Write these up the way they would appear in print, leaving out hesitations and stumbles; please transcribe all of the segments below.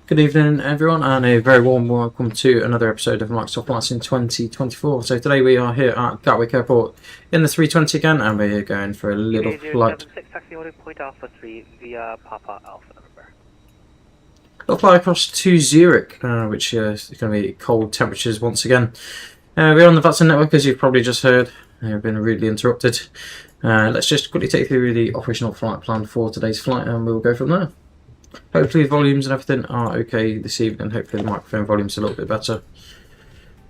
Good evening everyone, and a very warm welcome to another episode of Microsoft Flights in 2024. So today we are here at Gatwick Airport in the 320 again, and we're going for a little flight. Point Alpha 3 via Papa Alpha November. We'll fly across to Zurich, which is going to be cold temperatures once again. We're on the VATSIM network, as you've probably just heard. We've been rudely interrupted. Let's just quickly take through the operational flight plan for today's flight, and we'll go from there. Hopefully the volumes and everything are okay this evening. Hopefully the microphone volume's a little bit better.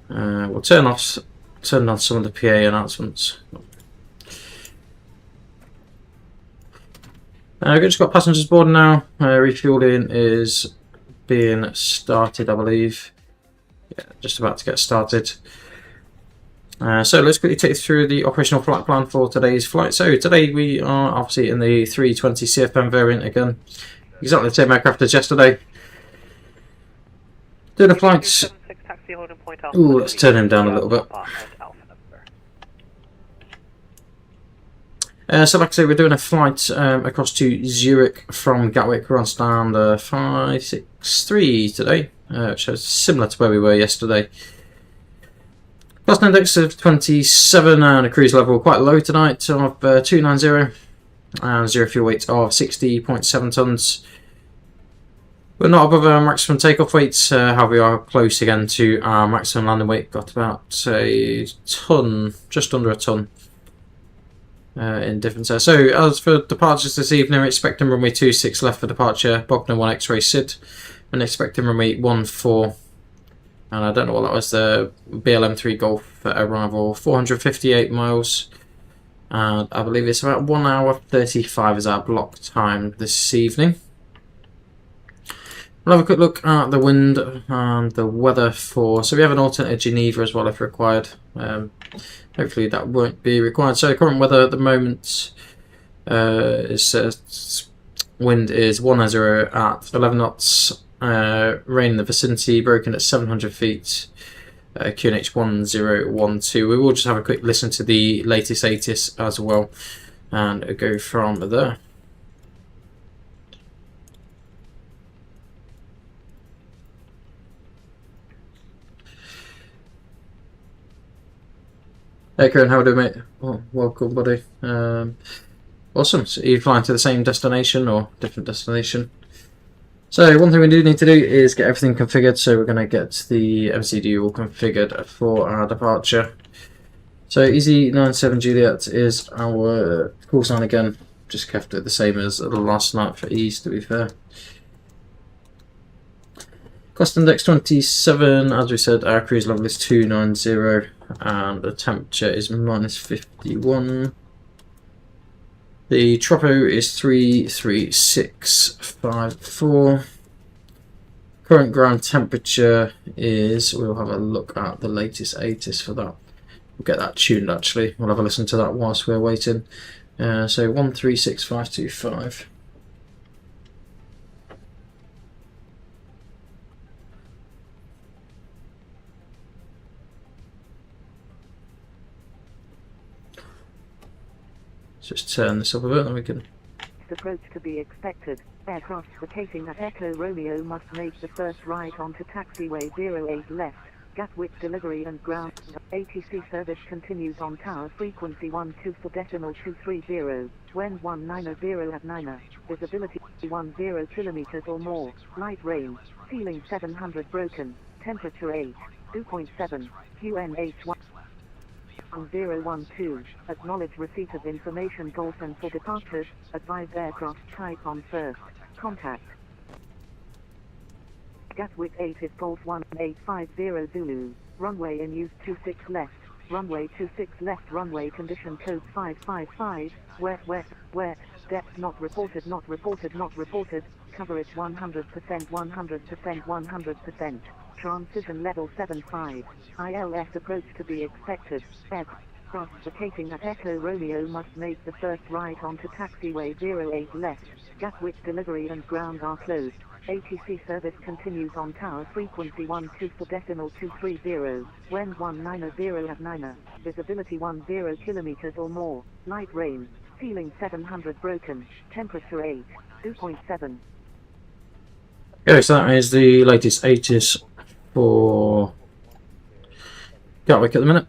We'll turn on some of the PA announcements. We've just got passengers board now. Refueling is being started, I believe. Yeah, just about to get started. So let's quickly take you through the operational flight plan for today's flight. So today we are obviously in the 320 CFM variant again. Exactly the same aircraft as yesterday. Doing a flight. Ooh, let's turn him down a little bit. So like I say, we're doing a flight across to Zurich from Gatwick. We're on stand 563 today, which is similar to where we were yesterday. Cost index of 27 and a cruise level quite low tonight of 290. And zero fuel weight of 60.7 tonnes. We're not above our maximum takeoff weights, however we are close again to our maximum landing weight. Got about a tonne, just under a tonne in difference there. So as for departures this evening, we're expecting runway 26 left for departure, Bogner 1 X-ray SID. We're expecting runway 14, and I don't know what that was, the BLM3 Golf arrival, 458 miles. And I believe it's about 1 hour 35 is our block time this evening. We'll have a quick look at the wind and the weather for. So we have an alternate Geneva as well if required. Hopefully that won't be required. So current weather at the moment is wind is 190 at 11 knots. Rain in the vicinity, broken at 700 feet. QNH 1012. We will just have a quick listen to the latest ATIS as well and go from there. Hey Kieran, how are you doing, mate? Oh, welcome, buddy. Awesome. So you're flying to the same destination or different destination? So one thing we do need to do is get everything configured, so we're going to get the MCD all configured for our departure. So Easy97 Juliet is our call sign again, just kept it the same as the last night for ease to be fair. Cost index 27, as we said our cruise level is 290 and the temperature is -51. The tropo is 33654. Current ground temperature is, we'll have a look at the latest ATIS for that. We'll get that tuned actually. We'll have a listen to that whilst we're waiting. So 136525. Just turn this up a bit, then we can. Approach to be expected. Aircraft vacating at Echo Romeo must make the first right onto taxiway 08 left. Gatwick delivery and ground. ATC service continues on tower frequency 12.230 when 190 at 9. Visibility 10 kilometers or more. Light rain. Ceiling 700 broken. Temperature 8. 2.7. QNH 1012. Acknowledge receipt of information Golfen for departures. Advise aircraft type on first contact. Gatwick 8 is Golf 1850 Zulu. Runway in use 26 left. Runway 26 left. Runway condition code 555. Wet. Depth not reported. Coverage 100%. Transition level 75. ILS approach to be expected. Aircraft vacating at Echo Romeo must make the first right onto taxiway 08 left. Gatwick delivery and ground are closed. ATC service continues on tower frequency 12.230 when 190 at 9. Visibility 10 kilometers or more. Light rain. Ceiling 700 broken. Temperature 8. 2.7. Okay, so that is the latest ATIS for Gatwick at the minute.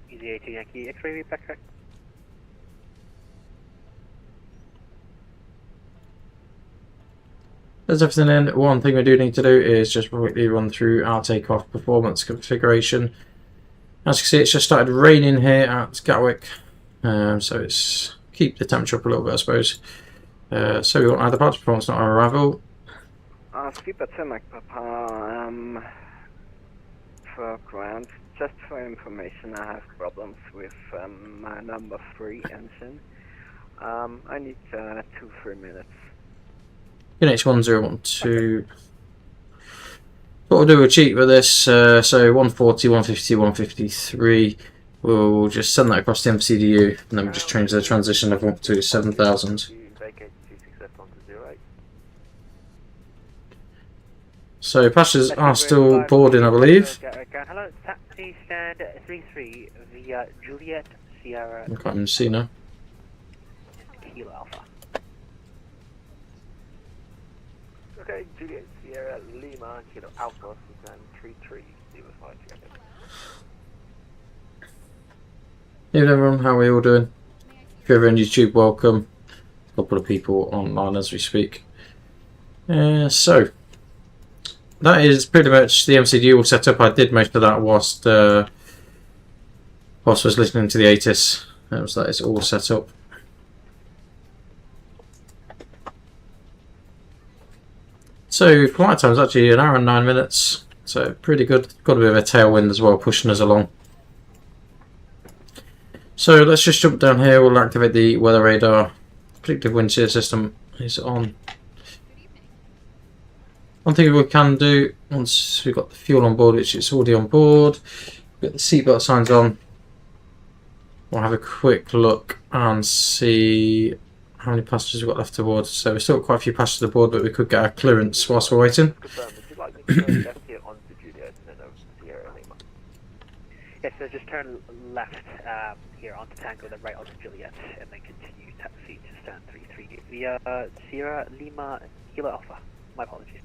EasyJet Yankee X-ray backtrack. There's everything in. One thing we do need to do is just quickly run through our takeoff performance configuration. As you can see, it's just started raining here at Gatwick, so it's keep the temperature up a little bit, I suppose. So we want our departure performance, not our arrival. Skipper Timac Papa, for ground. Just for information, I have problems with my number 3 engine. I need 2-3 minutes. Unit 1012. What we'll do, we'll cheat with this. So 140, 150, 153. We'll just send that across to MCDU, and then we'll just change the transition level to 7000. So passengers are still boarding, I believe. Hello, taxi stand 33 via Juliet Sierra. I can't even see now. Kilo Alpha. Okay, Juliet Sierra Lima Kilo Alpha stand 33 Hey everyone, how are we all doing? If you're ever on YouTube, welcome. A couple of people online as we speak. So that is pretty much the MCDU all set up. I did most of that whilst I was listening to the ATIS. That is all set up. So flight time is actually 1 hour and 9 minutes. So pretty good. Got a bit of a tailwind as well, pushing us along. So let's just jump down here. We'll activate the weather radar. Predictive wind shear system is on. One thing we can do, once we've got the fuel on board, which is already on board, get the seatbelt signs on, we'll have a quick look and see how many passengers we've got left aboard. So we've still got quite a few passengers aboard, but we could get our clearance whilst we're waiting. Yes, so just turn left here onto Tango, then right onto Juliet, and then continue taxi to stand 33 via Sierra Lima Kilo Alpha. My apologies.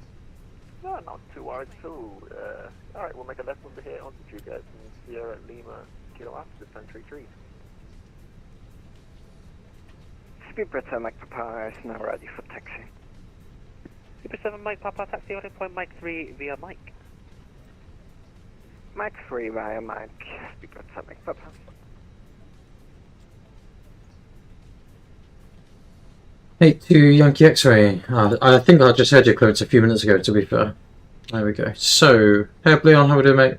No, not too worried at all. Alright, we'll make a left over here onto Juliet and Sierra Lima Kilo Alpha to stand 33. Skipper Timac Papa is now ready for taxi. Super 7 Mike Papa, taxi order point Mike 3 via Mike. Mike 3 via Mike, Skipper Timac Papa. Hey to Yankee X-ray. I think I just heard your clearance a few minutes ago, to be fair. There we go. So, hey Leon, how we doing, mate?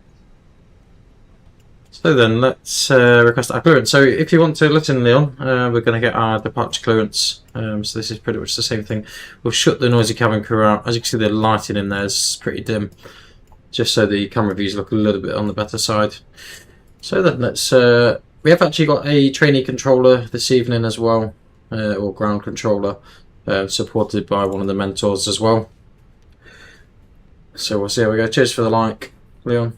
So then, let's request our clearance. So if you want to listen, Leon, we're going to get our departure clearance. So this is pretty much the same thing. We'll shut the noisy cabin crew out. As you can see, the lighting in there is pretty dim, just so the camera views look a little bit on the better side. So then, let's. We have actually got a trainee controller this evening as well. Or ground controller, supported by one of the mentors as well. So we'll see how we go. Cheers for the like, Leon.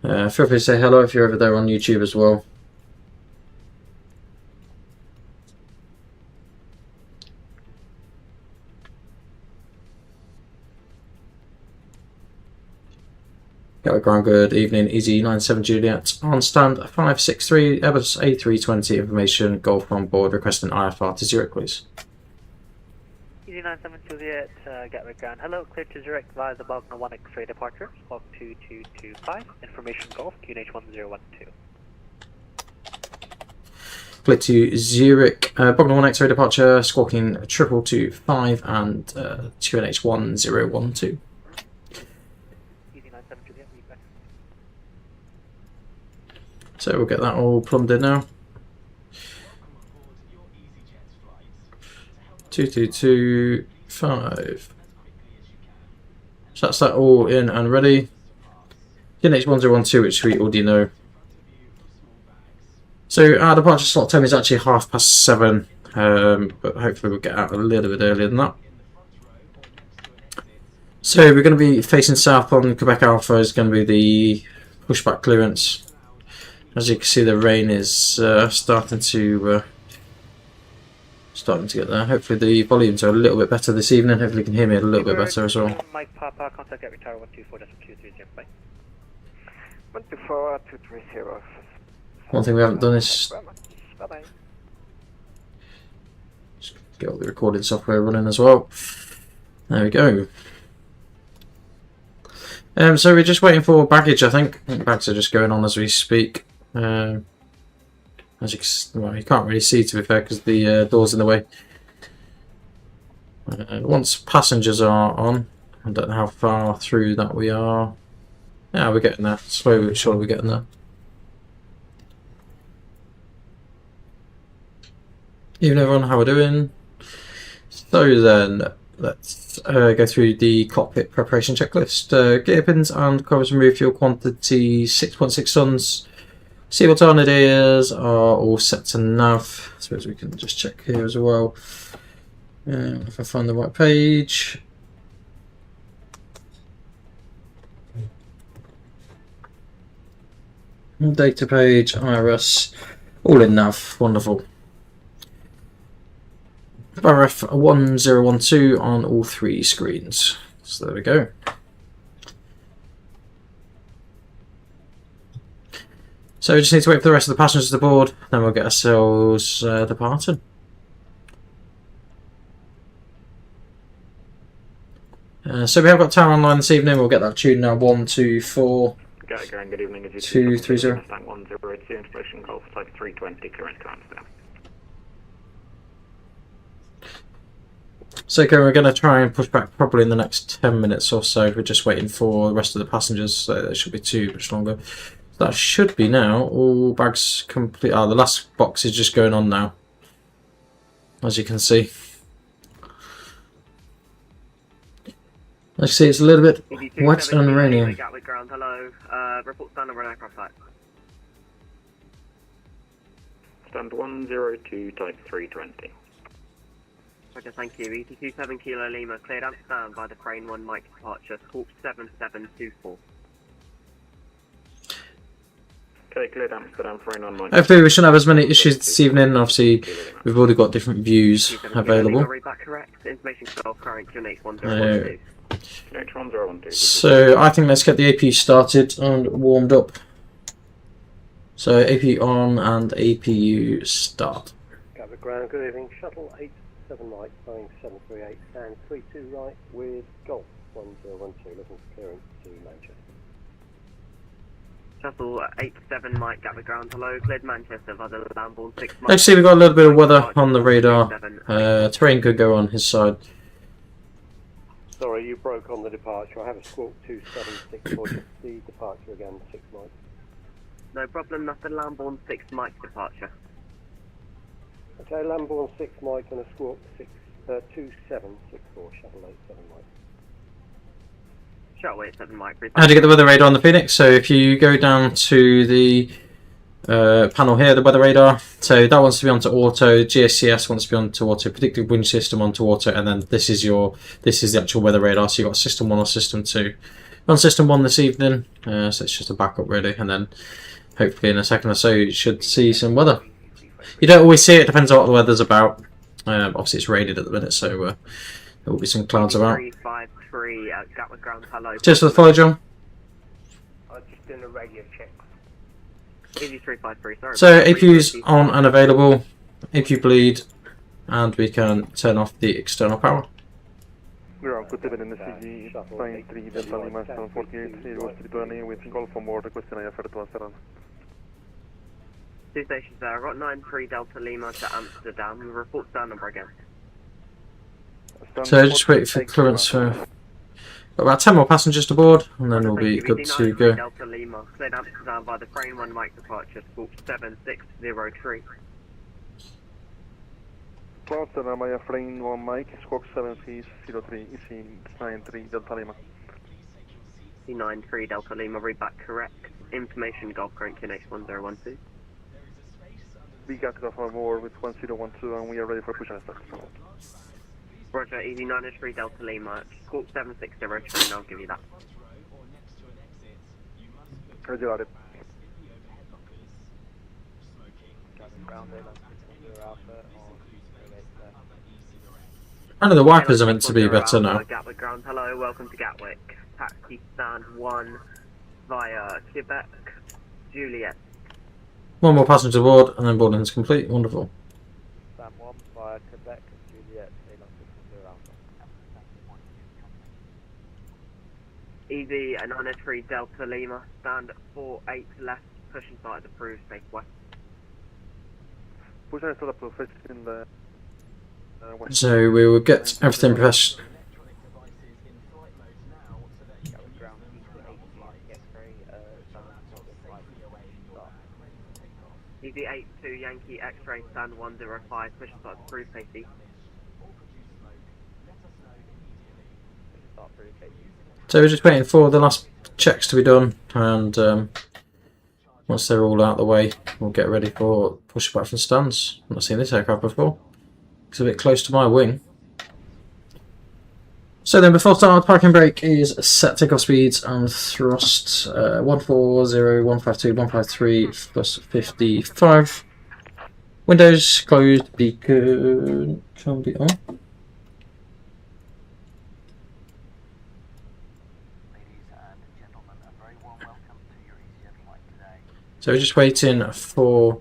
Feel free to say hello if you're over there on YouTube as well. Gatwick ground, good evening. Easy 97 Juliet on stand 563 Airbus A320 information. Golf on board requesting IFR to Zurich, please. Easy 97 Juliet, Gatwick ground. Hello, clear to Zurich via the Bogner 1 X-ray departure. Squawk 2225. Information Golf QNH 1012. Clear to Zurich, Bogner 1 X-ray departure. Squawking 2225 and QNH 1012. So we'll get that all plumbed in now. 2225. So that's that all in and ready. QNH 1012, which we already know. So our departure slot time is actually 7:30, but hopefully we'll get out a little bit earlier than that. So we're going to be facing south on Quebec Alpha. Is going to be the pushback clearance. As you can see, the rain is starting to Starting to get there. Hopefully the volumes are a little bit better this evening. Hopefully you can hear me a little bit better as well. Mike Papa, contact Gatwick Tower 124.230. Bye. 124.230. One thing we haven't done is Bye bye. just get all the recording software running as well. There we go. So we're just waiting for baggage, I think. Bags are just going on as we speak. As you can't really see, to be fair, because the door's in the way. Once passengers are on, I don't know how far through that we are. Yeah, we're getting there. Slowly but surely we're getting there. Evening everyone, how we're doing? So then, let's go through the cockpit preparation checklist. Gear pins and covers removed, fuel quantity 6.6 tons. Seatbelt on ideas are all set to nav. I suppose we can just check here as well. If I find the right page. Data page, IRS, all in nav. Wonderful. RF 1012 on all 3 screens. So there we go. So we just need to wait for the rest of the passengers to board, then we'll get ourselves departing. So we have got tower online this evening. We'll get that tuned now. 124. Good evening. 230. Tank 102 information Golf type 320 current to Amsterdam. So okay, we're going to try and push back probably in the next 10 minutes or so. We're just waiting for the rest of the passengers, so it should be too much longer. That should be now. All bags complete. Ah, the last box is just going on now, as you can see. As you see, it's a little bit wet and rainy. Gatwick ground, hello. Report stand over an aircraft flight. Stand 102 type 320. Okay, thank you. ET27 Kilo Lima, cleared Amsterdam by the crane 1 Mike departure, Scorp 7724. Okay, cleared Amsterdam for an online. Hopefully we shouldn't have as many issues this evening. Obviously we've already got different views available. Correct. Information self current QNH 1012. So I think let's get the AP started and warmed up. So AP on and APU start. Gatwick ground, good evening. Shuttle 87 Mike, Boeing 738, stand 32 right with Golf 1012, looking for clearance to Manchester. Shuttle 87 Mike, Gatwick ground, hello, cleared Manchester via the Lambourne 6 Mike. Actually, we've got a little bit of weather on the radar. Terrain could go on his side. Sorry, you broke on the departure. I have a Squawk 2764, just the departure again, 6 Mike. No problem, that's the Lambourne 6 Mike departure. Okay, Lambourne 6 Mike and a Squawk 2764, Shuttle 87 Mike. Shuttle 87 Mike. How do you get the weather radar on the Phoenix? So if you go down to the panel here, the weather radar, so that wants to be onto auto, GSCS wants to be onto auto, predictive wind system onto auto, and then this is the actual weather radar. So you've got system 1 or system 2. We're on system 1 this evening, so it's just a backup really, and then hopefully in a second or so you should see some weather. You don't always see it, depends on what the weather's about. Obviously it's rated at the minute, so there will be some clouds about. 353 at Gatwick ground, hello. Just for the follow, John. I'm just doing a radio check. Easy 353, sorry. So APU's on and available, APU bleed, and we can turn off the external power. Ground, good evening, SCG, Spine 3, Delta Lima, stand 48, with Golf on board, requesting IFR to Amsterdam. 2 stations there, I've got 93 Delta Lima to Amsterdam, report stand number again. So just wait for clearance for got about 10 more passengers to board, and then we'll be good to go. Delta Lima, cleared Amsterdam by the crane 1 Mike departure, Scorp 7603. Amsterdam, Frame 1 Mike, Squawk 7603, Easy 93 Delta Lima. C93 Delta Lima, read back correct. Information Golf current QNH 1012. We got off on board with 1012 and we are ready for push and start. Roger, Easy 93 Delta Lima, Scorp 7603, I'll give you that. Roger, got it. Ground there, 6 Alpha on 08 Apparently the wipers are meant to be better now. Gatwick ground. Hello, welcome to Gatwick. Taxi stand 1 via Quebec, Juliet. One more passenger aboard, and then boarding is complete. Wonderful. Stand 1 via Quebec, Juliet, EV and 903 Delta Lima, stand 48 left, push and start approved, safe west. Push and start approved, in the west. So we will get everything professional. EV82 Yankee X-ray, stand 105, push and start approved, safety. So we're just waiting for the last checks to be done, and once they're all out of the way, we'll get ready for push back from stands. I've not seen this aircraft before. It's a bit close to my wing. So then before start, parking brake is set, takeoff speeds and thrust 140, 152, 153 plus 55. Windows closed, beacon can be on. So we're just waiting for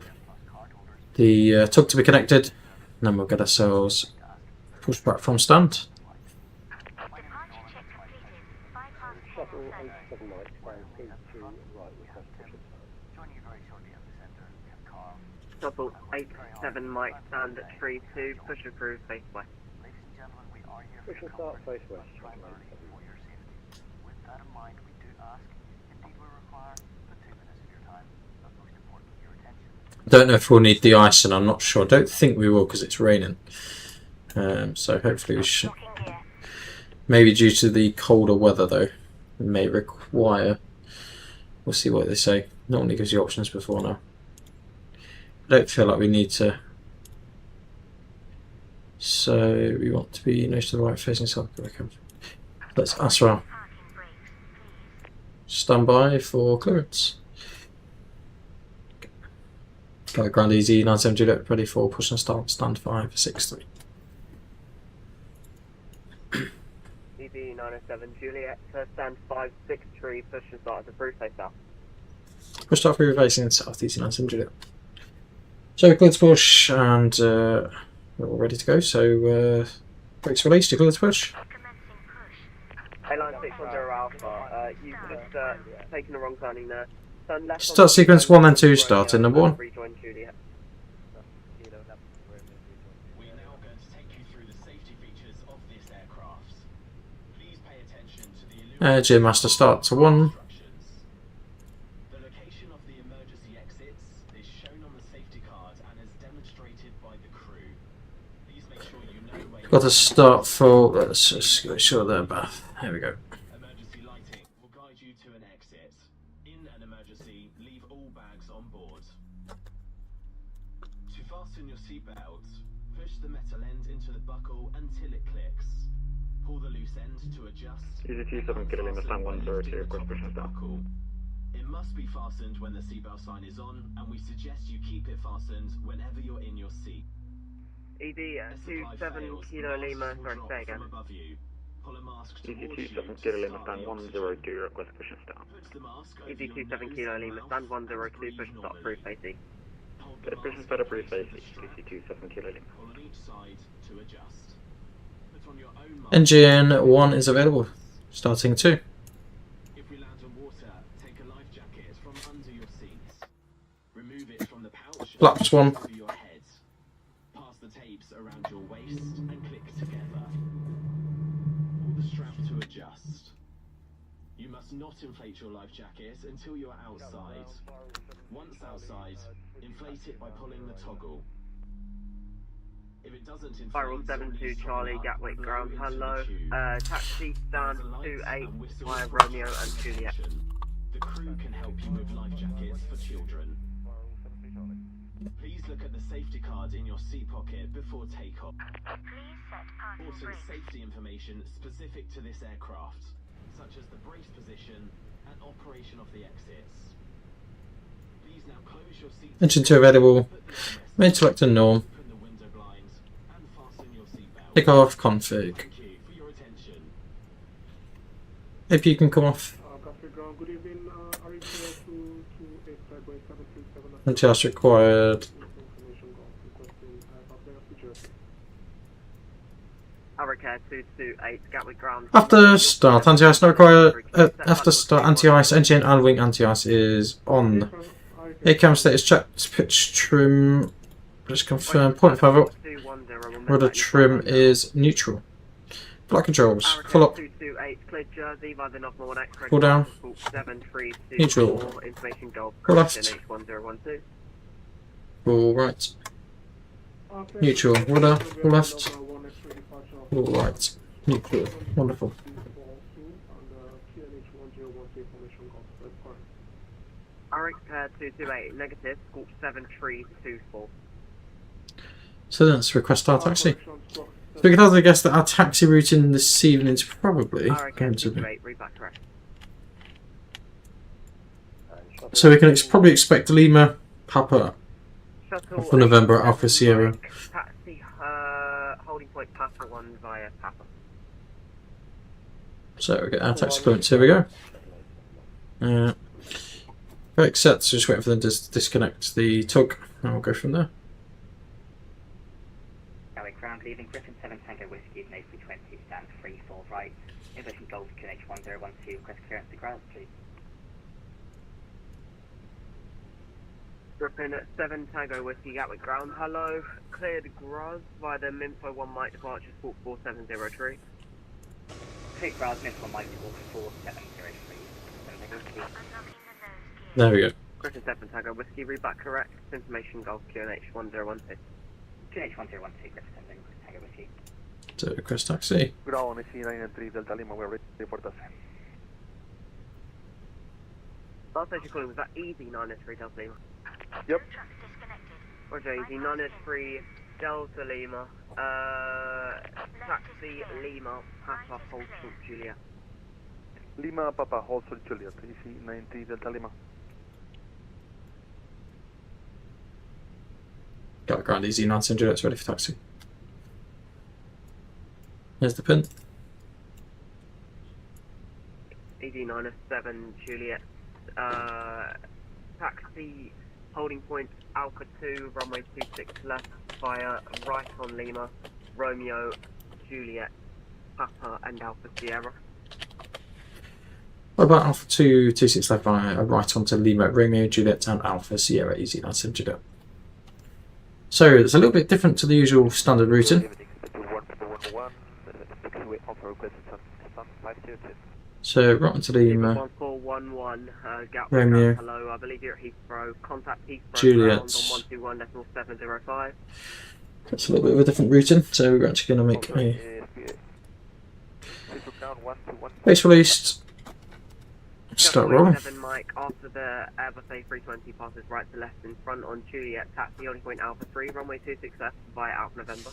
the tug to be connected, and then we'll get ourselves pushed back from stand. Shuttle 87 Mike, stand at 32, push approved, face west. Push and start, face west. Don't know if we'll need de-icing, I'm not sure. I don't think we will because it's raining. So hopefully we should. Maybe due to the colder weather though, it may require. We'll see what they say. Normally gives you options before now. I don't feel like we need to. So we want to be nose to the right, facing south. Let's ASRA. Stand by for clearance. Got a ground easy 97 Juliet ready for push and start, stand 563. EV 907 Juliet, stand 563, push and start at the proof face south. Push start through facing south, easy 97 Juliet. So clear to push, and we're all ready to go. So brakes released, you clear to push. Airline 610 Alpha, you've just taken the wrong turning there. Turn left. Start sequence 1 and 2, start in number 1. Rejoin Juliet. We're now going to take you through the safety features of this aircraft. Please pay attention to the Jim Master start to 1. The location of the emergency exits is shown on the safety card and is demonstrated by the crew. Please make sure you know where Got to start for. Let's just make sure they're bath. There we go. Emergency lighting will guide you to an exit. In an emergency, leave all bags on board. To fasten your seatbelt, push the metal end into the buckle until it clicks. Pull the loose end to adjust. EGKK Kilo Lima, stand 102, request push and start. It must be fastened when the seatbelt sign is on, and we suggest you keep it fastened whenever you're in your seat. ED 27 Kilo Lima, sorry, say again. EG27 Kilo Lima, stand 102, request push and start. ED 27 Kilo Lima, stand 102, push and start, approved safety. Push and start approved safety, EG27 Kilo Lima. NGN 1 is available, starting 2. If we land on water, take a life jacket from under your seats. Remove it from the pouch Flaps 1. over your head. Pass the tapes around your waist and click together. Pull the strap to adjust. You must not inflate your life jacket until you're outside. Once outside, inflate it by pulling the toggle. If it doesn't inflate, Spiral 72 Charlie, Gatwick ground, hello. Taxi stand 28 via Romeo and Juliet. The crew can help you with life jackets for children. Please look at the safety card in your seat pocket before takeoff. Important safety information specific to this aircraft, such as the brace position and operation of the exits. Please now close your seat. Engine 2 available. Main selector norm. Open the window blinds and fasten your seatbelt. Takeoff config. Thank you for your attention. If you can come off. Gatwick ground, good evening. Are you clear to 28 737? Anti-ice required. Information go requesting Gatwick-Zurich. Hurricane 228, Gatwick ground. After start, anti-ice not required. After start, anti-ice, engine and wing anti-ice is on. ACAM status checked, pitch trim. Just confirm. 0.5 up. Rudder trim is neutral. Flight controls. Full up. 228, cleared Jersey by the Northmore X-ray. Full down. 732. Neutral. Information Golf. Full left. H1012. Full right. Neutral. Rudder. Full left. Full right. Neutral. Wonderful. Hurricane 228, negative, Scorch 7324. So let's request our taxi. So we can hardly guess that our taxi route in this evening is probably going to be. So we can probably expect Lima, Papa, for November, Alpha Sierra. Taxi, holding point Papa 1 via Papa. So we get our taxi clearance. Here we go. Right, set. So just waiting for them to disconnect the tug, and we'll go from there. Ground leaving Griffin 7 Tango Whiskey and A320 stand 3-4 right. Inversion Golf QNH1012 request clearance to ground please. Griffin 7 Tango Whiskey Gatwick ground, hello. Cleared Graz via the Minfo 1 Mike departure Squawk 4703. Cleared Graz Minfo Mike Squawk 4703. There we go. Griffin 7 Tango Whiskey, read back correct. Information Golf QNH1012. QNH1012 Griffin 7 Tango Whiskey. So request taxi. Ground EC93 Delta Lima, we're ready for taxi. Last station calling, was that EZ903 Delta Lima? Yep. Roger, EZ903 Delta Lima. Taxi Lima, Papa Hold Short Juliet. Lima Papa Hold Short Juliet, EC93 Delta Lima. Got ground easy, 900, it's ready for taxi. Here's the pin. ED907 Juliet. Taxi holding point Alpha 2, runway 26 left via right on Lima, Romeo, Juliet, Papa and Alpha Sierra. What about Alpha 2, 26 left by right onto Lima, Romeo, Juliet and Alpha Sierra, easy 900. So it's a little bit different to the usual standard routing. So right onto Lima, 1411 Gatwick, Romeo, hello, I believe you're at Heathrow, contact Heathrow Juliet. on 121.705. That's a little bit of a different routing, so we're actually going to make a base released, start rolling. 7 Mike, after the Airbus A320 passes right to left in front on Juliet, taxi holding point Alpha 3, runway 26 left via Alpha November.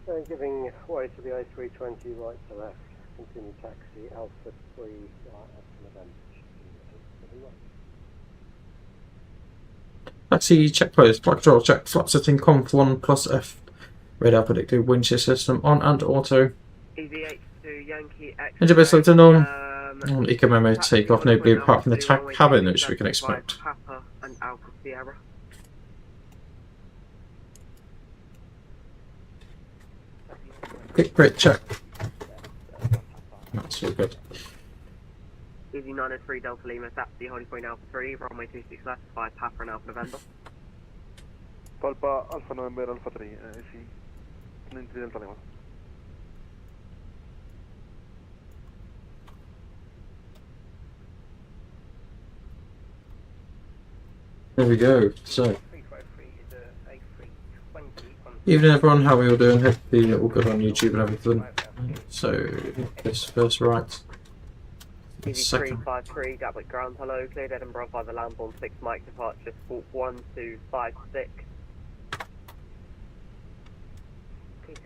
So giving way to the A320 right to left, continue taxi Alpha 3 right up to November. Taxi check closed, flight control check, flap setting conf 1 plus F, radar predictive wind shear system on and auto. EVH to Yankee X. Engine base selected on. Eco memo take off, nobody apart from the cabin, which we can expect. Papa and Alpha Sierra. Quick grid check. That's all good. EZ903 Delta Lima, taxi holding point Alpha 3, runway 26 left via Papa and Alpha November. Palpa Alpha November Alpha 3, EC93 Delta Lima. There we go. So, evening everyone, how are we all doing? Hopefully you're all good on YouTube and everything. So, this first right. Second. EZ353 Gatwick ground, hello, cleared Edinburgh by the Lambourne 6 Mike departure, Squawk 1256.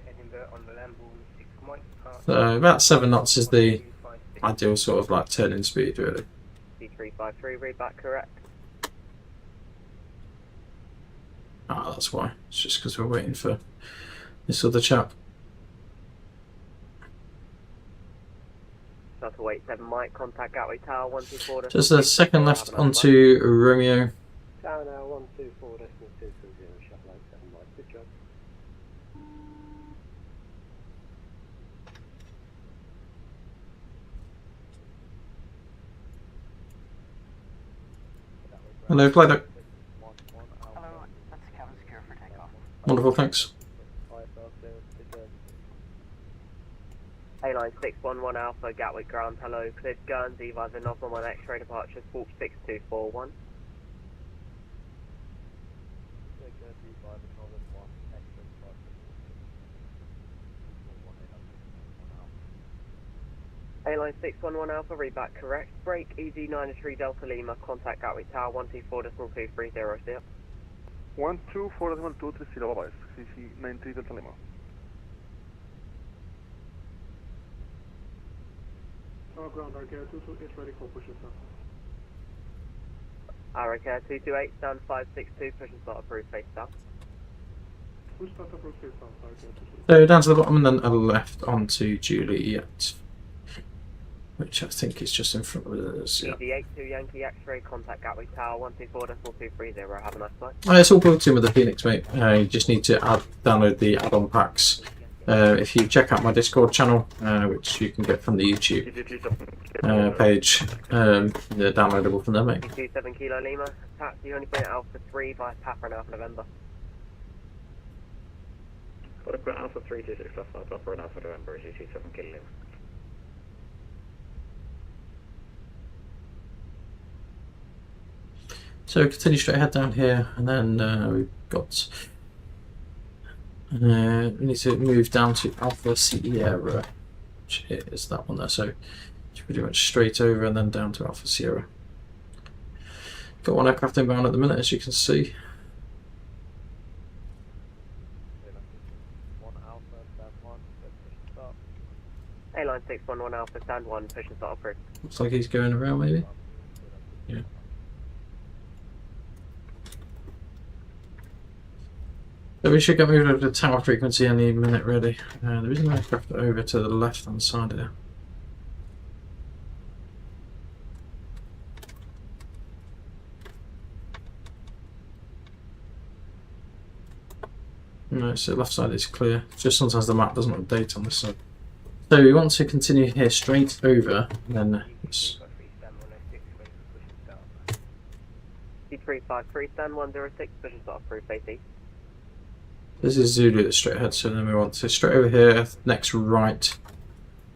Edinburgh on the Lambourne 6 Mike departure. So, about 7 knots is the ideal sort of like turning speed, really. EZ353, read back correct. Ah, that's why. It's just because we're waiting for this other chap. Delta Weight 7 Mike, contact Gatwick Tower 124. Just the second left onto Romeo. Tower now 124, decimal 230, shuttle 87 Mike. Good job. Hello, Playdoh. Hello, that's cabin secure for takeoff. Wonderful, thanks. A-line 611 Alpha, Gatwick Ground, hello, cleared Guernsey via the Northern 1 X-ray departure, Squawk 6241. A-line 611 Alpha, read back correct, break, easy 93 Delta Lima, contact Gatwick Tower 124.230, see ya. 124.230, bye-bye, CC 93 Delta Lima. Ground RKR 228 ready for push and start. RKR 228, stand 562, push and start approved, face down. Push start approved, face down, RKR 228. So down to the bottom and then a left onto Juliet, which I think is just in front of us. Yeah. EG82 Yankee X-ray, contact Gatwick Tower 124.230, have a nice flight. It's all built in with the Fenix, mate. You just need to download the add-on packs. If you check out my Discord channel, which you can get from the YouTube page, they're downloadable from there, mate. 27 Kilo Lima, taxi only point Alpha 3 by Papa and Alpha November. Got a Grant Alpha 326 left side, Papa and Alpha November, EG 7 Kilo Lima. So continue straight ahead down here, and then we've got. We need to move down to Alpha Sierra, which is that one there. So it's pretty much straight over and then down to Alpha Sierra. Got one aircraft inbound at the minute, as you can see. A-line 611 Alpha, stand 1, push and start approved. Looks like he's going around, maybe. Yeah. So we should get moving over to tower frequency any minute, really. There is an aircraft over to the left hand side here. No, so the left side is clear. Just sometimes the map doesn't update on this side. So we want to continue here straight over, and then it's... C353, stand 106, push and start approved, base east. This is Zulu that's straight ahead, so then we want to straight over here, next right.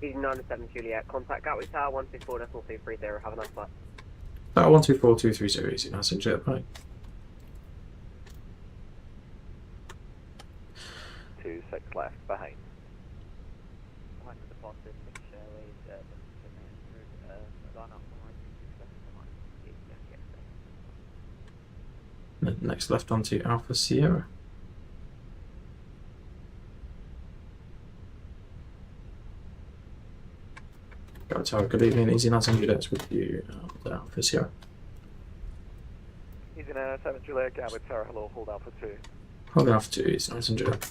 Easy 97 Juliet, contact Gatwick Tower 124.230, have a nice flight. Tower 124.230, easy, nice and jet, right. 26 left, behind. Next left onto Alpha Sierra. Gatwick Tower, good evening, easy 97 Juliet with you, Alpha Sierra. Easy 97 Juliet, Gatwick Tower, hello, hold Alpha 2. Hold Alpha 2, easy 97 Juliet.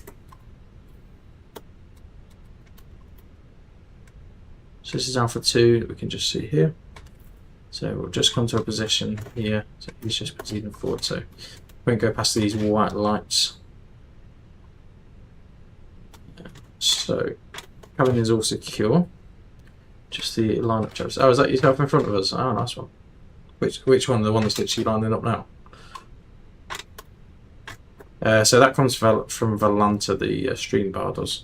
So this is Alpha 2 that we can just see here. So we'll just come to a position here, so he's just proceeding forward, so we won't go past these white lights. So cabin is all secure. Just the line-up chaps. Oh, is that yourself in front of us? Oh, nice one. Which one? The one that's literally lining up now? So that comes from Valanta, the stream bar does.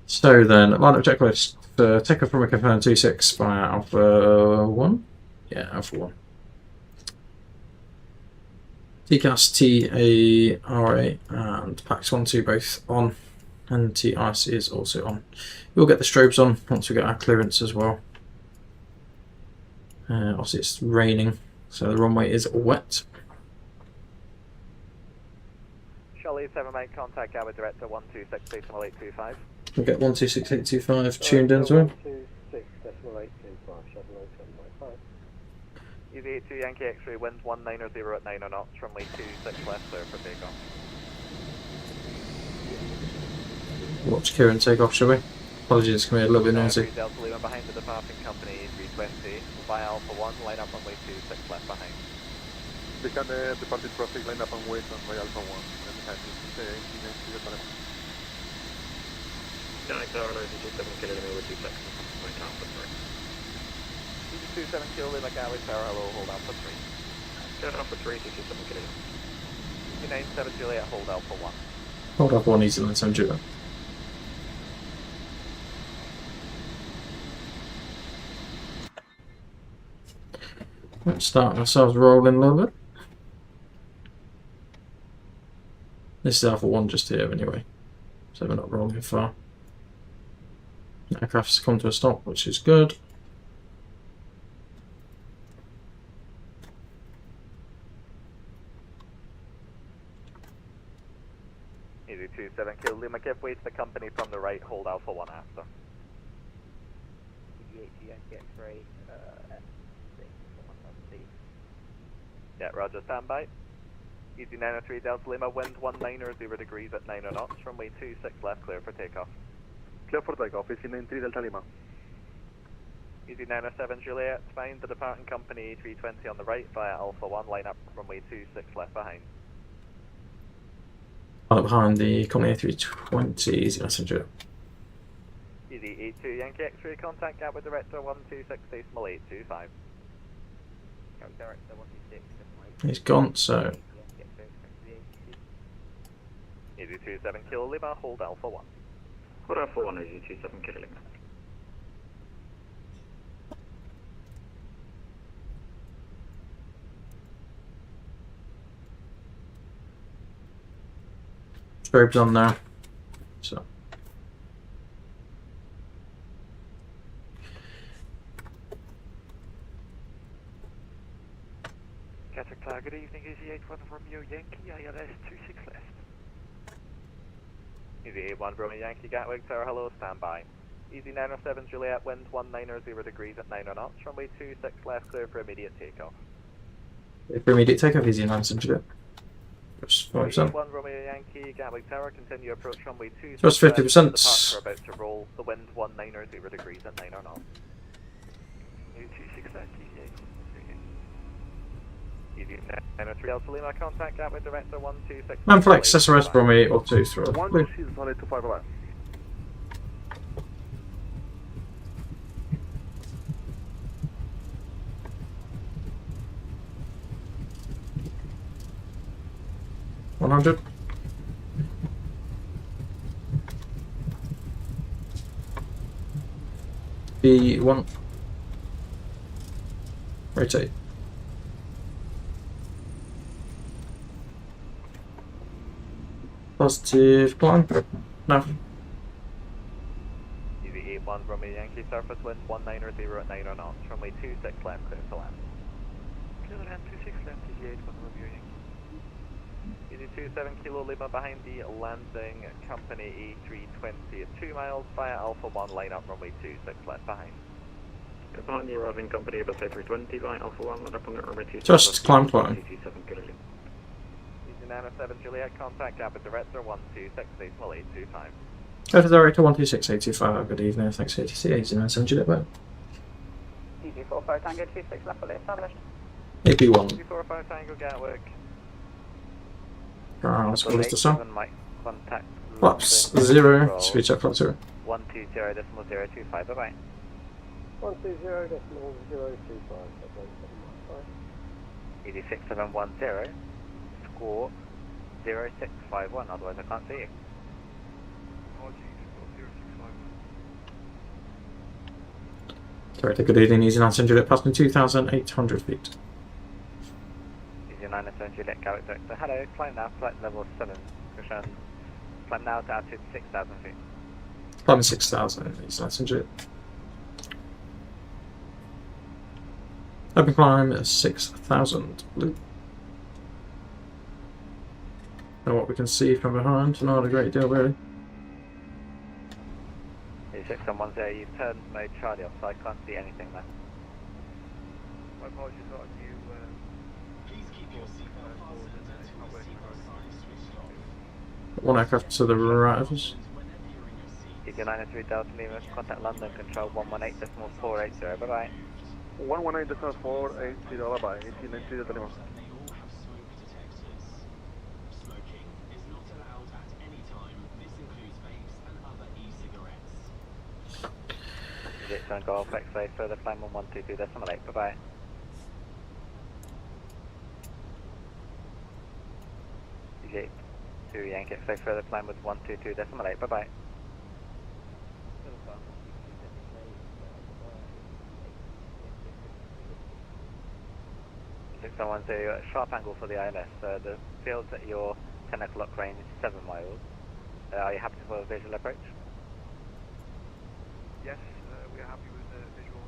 So then, line-up checklist. Takeoff from a confirmed 26 by Alpha 1. Yeah, Alpha 1. TCAS, TARA and PAX 1, 2 both on, and T-ICE is also on. We'll get the strobes on once we get our clearance as well. Obviously it's raining, so the runway is wet. Charlie 7 make contact Gatwick director 126 825. We'll get 126825 tuned in as well. 126 26.825, shuttle 07 Easy 82 Yankee X-ray, wind 190 at 9 knots, runway 26 left clear for takeoff. Watch Kieran take off, shall we? Apologies, it's going to be a little bit noisy. Delta Lima behind the departing company 320, via Alpha 1, line up runway 26 left behind. They can departed traffic, line up and wait on by Alpha 1. And behind this, Gatwick Tower, 97 kilo Lima with 2 seconds, point Alpha 3. 27 kilo Lima, Gatwick Tower, hello, hold Alpha 3. Gatwick Alpha 3, 27 kilo Lima. 97 Juliet, hold Alpha 1. Hold up 1 easy line, send you. Let's start ourselves rolling a little bit. This is Alpha 1 just here anyway, so we're not rolling far. Aircraft's come to a stop, which is good. Easy 27 kilo Lima, give way to the company from the right, hold Alpha 1 after. Yeah, roger, standby. Easy 903 Delta Lima, wind 190 degrees at 9 knots, runway 26 left clear for takeoff. Clear for takeoff, Easy 93 Delta Lima. Easy 907 Juliet, find the departing company 320 on the right via Alpha 1, line up runway 26 left behind. Behind the company A320, easy messenger. Easy 82 Yankee X-ray, contact Gatwick Director 126 decimal 825. Director 126. He's gone, so. Easy 27 kilo Lima, hold Alpha 1. Hold Alpha 1, Easy 27 kilo Lima. Strobe's on now, so. Gatwick Tower, good evening, Easy 81 Romeo Yankee, ILS 26 left. Easy 81 Romeo Yankee, Gatwick Tower, hello, standby. Easy 907 Juliet, wind 190 degrees at 9 knots, runway 26 left clear for immediate takeoff. For immediate takeoff, easy 907 Juliet. Just 5%. 1 Romeo Yankee, Gatwick Tower, continue approach runway 26 Just 50%. Departure about to roll, the wind 190 degrees at 9 knots. 26 left, Easy 903 Alpha Lima, contact Gatwick Director 126. Manflex, SRS Bromley, or 2 through. 1 is solid to 5 left. $100. B1. Rotate. Positive climb. No. Easy 81 Romeo Yankee, surface wind 190 at 9 knots, runway 26 left clear to land. Clear to land 26 left, Easy 81 Romeo Yankee. Easy 27 kilo Lima behind the landing company A320 at 2 miles via Alpha 1, line up runway 26 left behind. Behind the arriving company bus A320, line Alpha 1, line up on the runway 26 Just climb. 27 kilo Lima. Easy 907 Juliet, contact Gatwick Director 126 decimal 825. Gatwick Director 126.825, good evening, thanks ATC, easy 907 Juliet, bye. Easy 45 Tango 26 left fully established. AP1. Easy 45 Tango Gatwick. Let's call this the sun. Contact Flaps 0, speed check flap 0. 120.025, bye bye. 120.025, Easy 6710, score 0651, otherwise I can't see you. Director, good evening, easy 907 Juliet, passing 2,800 feet. Easy 907 Juliet, Gatwick Director, hello, climb now, flight level 7, cushion, climb now to altitude 6,000 feet. Climbing 6,000, easy 907 Juliet. Open climb 6,000. Blue. Now what we can see from behind, not a great deal really. Easy EG6110, you've turned mode Charlie off, so I can't see anything there. My apologies, I thought you Please keep your seatbelt fastened until the seatbelt sign is switched off. One aircraft to the right of us. EG93 Delta Lima, contact London Control 118.480, bye bye. 118.480, bye. 1893 Delta Lima. They all have smoke detectors. Smoking is not allowed at any time. This includes vapes and other e-cigarettes. EG7 Golf X-ray, further climb on 122.8, bye bye. EG2 Yankee X-ray, further climb with 122.8, bye bye. 6110, sharp angle for the ILS. The field's at your 10 o'clock range, 7 miles. Are you happy for a visual approach? Yes, we are happy with the visual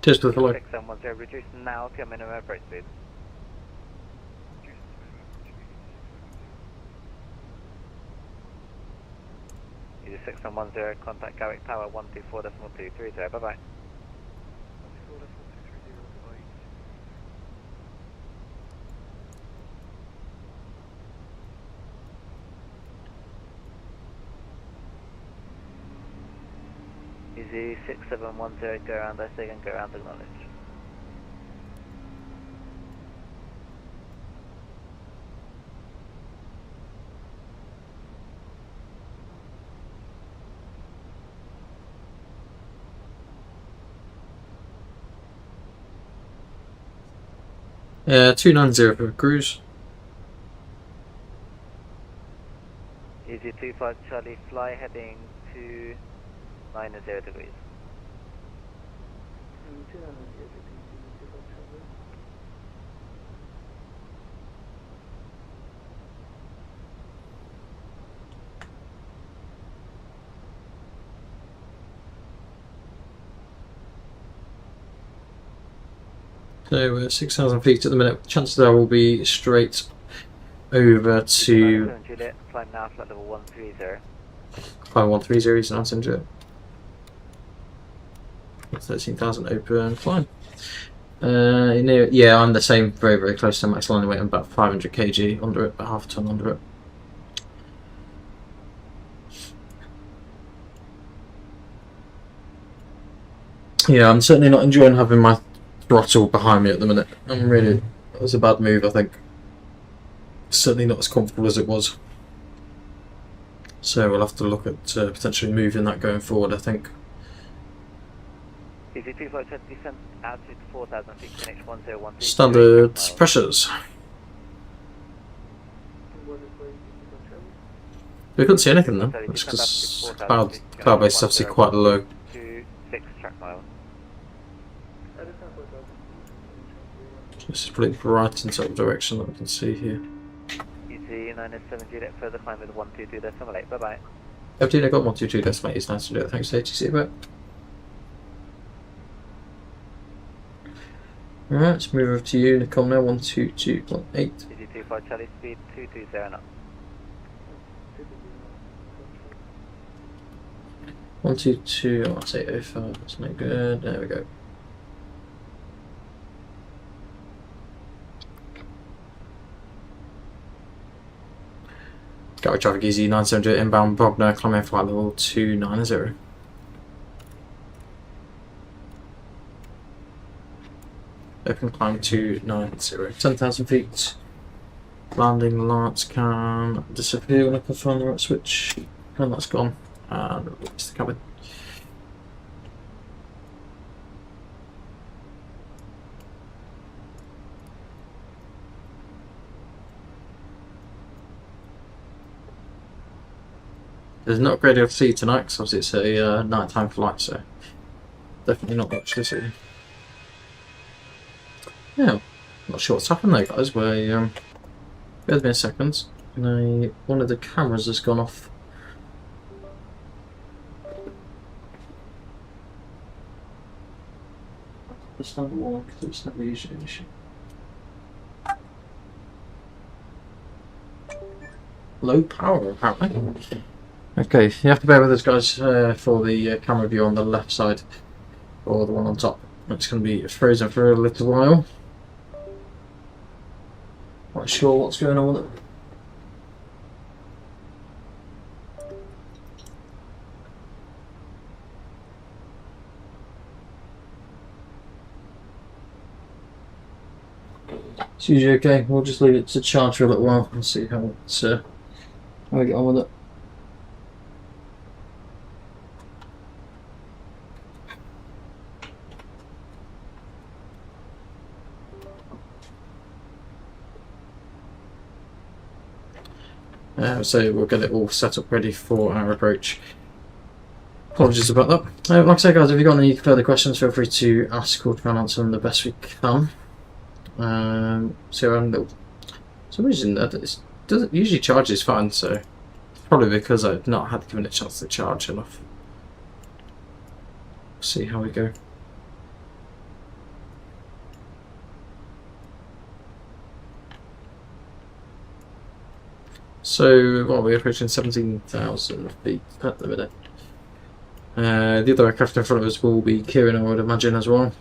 EG6710. Just with the look. 6710, reduce now to your minimum approach speed. EG6110, contact Gatwick Tower 124.230, bye bye. EG6710, go around I say and go around acknowledge. Yeah, 290 for cruise. EG25 Charlie, fly heading to 90 degrees. So we're 6,000 feet at the minute. Chances are we'll be straight over to Juliet, climb now flight level 130. 5130 is not into it. 13,000 open climb. Yeah, I'm the same, very, very close to max landing weight. I'm about 500 kg under it, about half a ton under it. Yeah, I'm certainly not enjoying having my throttle behind me at the minute. It was a bad move, I think. Certainly not as comfortable as it was. So we'll have to look at potentially moving that going forward, I think. EG25 descent altitude 4,000 feet, NH1013. Standard pressures. We couldn't see anything then. That's because cloud base is obviously quite low. 6 track mile. This is pretty bright in sort of direction that we can see here. EG907 Juliet, further climb with 122.8, bye bye. Everything I got 122 decimate is nice to do it. Thanks, ATC about. Alright, let's move over to you, Nicole now, 122.8. EG25 Charlie, speed 220 knots. 122, oh, that's 805, that's no good. There we go. Gatwick traffic easy 970 inbound Bogner, climbing flight level 290. Open climb 290. 10,000 feet. Landing lights can disappear when I can find the right switch. And that's gone. And release the cabin. There's not a great deal to see tonight because obviously it's a nighttime flight, so definitely not much to see. Yeah, not sure what's happened there, guys. Bear with me a second. One of the cameras has gone off. Understand why? Because it's never usually an issue. low power apparently. Okay, you have to bear with us guys for the camera view on the left side, or the one on top. It's going to be frozen for a little while. Not sure what's going on with it. It's usually okay. We'll just leave it to charge for a little while and see how we get on with it. So we'll get it all set up ready for our approach. Apologies about that. Like I say guys, if you've got any further questions, feel free to ask. We'll try and answer them the best we can. So some reason that it doesn't usually charges fine, so it's probably because I've not had given it a chance to charge enough. See how we go. So what are we approaching 17,000 feet at the minute. The other aircraft in front of us will be queuing, I would imagine, as well.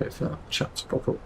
Wait for that chat to pop up.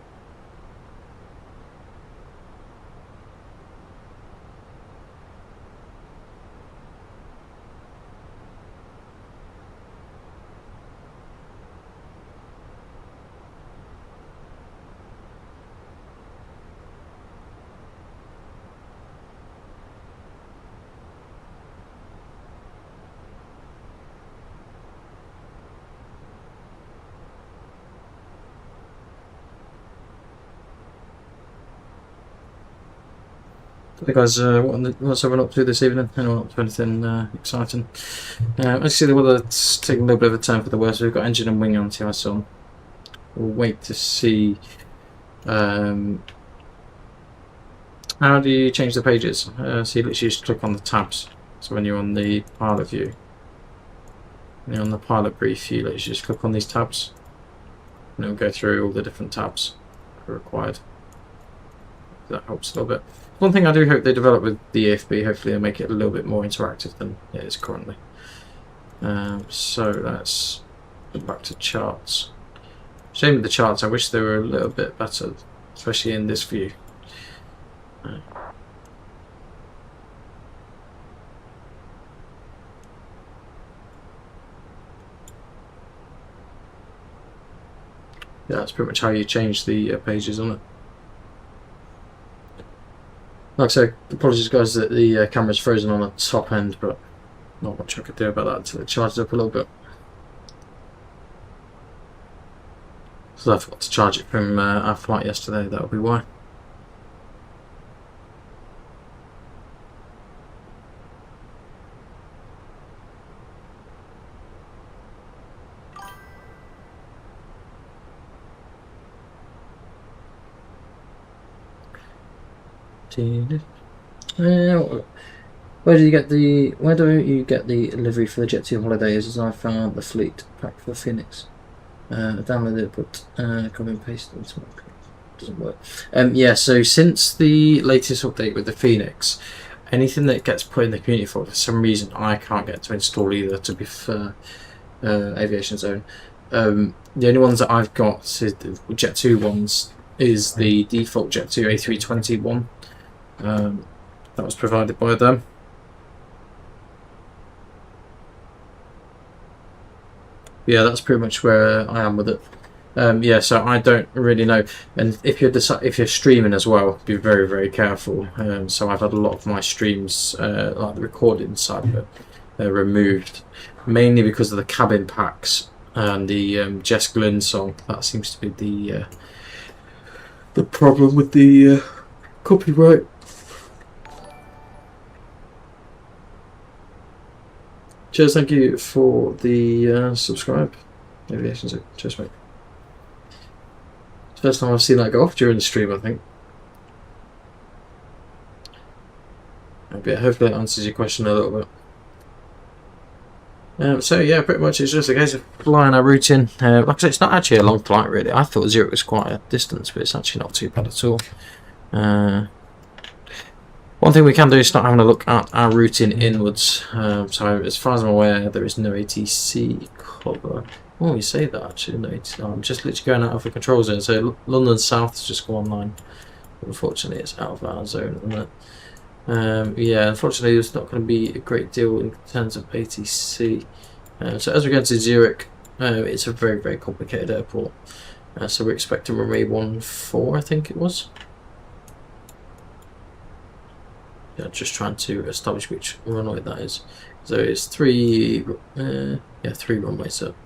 Hey guys, what's everyone up to this evening? Anyone up to anything exciting? As you see, the weather's taking a little bit of a turn for the worse. We've got engine and wing anti-ice on. We'll wait to see. How do you change the pages? So you literally just click on the tabs. So when you're on the pilot view, when you're on the pilot brief, you literally just click on these tabs, and it'll go through all the different tabs that are required. That helps a little bit. One thing I do hope they develop with the AFB, hopefully they'll make it a little bit more interactive than it is currently. So let's go back to charts. Shame with the charts, I wish they were a little bit better, especially in this view. Yeah, that's pretty much how you change the pages on it. Like I said, apologies guys that the camera's frozen on the top end, but not much I could do about that until it charged up a little bit. So I forgot to charge it from our flight yesterday, that'll be why. Where do you get the livery for the Jet 2 holidays? As I found the fleet pack for Phoenix. Download it, but copy and paste it. Doesn't work. Yeah, so since the latest update with the Phoenix, anything that gets put in the community folder, for some reason I can't get to install either, to be fair. Aviation Zone. The only ones that I've got is the Jet 2 ones is the default Jet 2 A320 one. That was provided by them. Yeah, that's pretty much where I am with it. Yeah, so I don't really know. And if you're streaming as well, be very, very careful. So I've had a lot of my streams, like the recording side of it, removed, mainly because of the cabin packs and the Jess Glynn song. That seems to be the problem with the copyright. Cheers, thank you for the subscribe. Aviation, cheers mate. It's the first time I've seen that go off during the stream, I think. But hopefully that answers your question a little bit. So yeah, pretty much it's just a case of flying our route in. Like I said, it's not actually a long flight really. I thought Zurich was quite a distance, but it's actually not too bad at all. One thing we can do is start having a look at our routing inwards. So as far as I'm aware, there is no ATC cover. Oh, you say that actually, no ATC. I'm just literally going out of the control zone. So London South has just gone online. Unfortunately, it's out of our zone, isn't it? Yeah, unfortunately there's not going to be a great deal in terms of ATC. So as we go into Zurich, it's a very, very complicated airport. So we're expecting runway 14, I think it was. Yeah, just trying to establish which runway that is. So it's three runways up.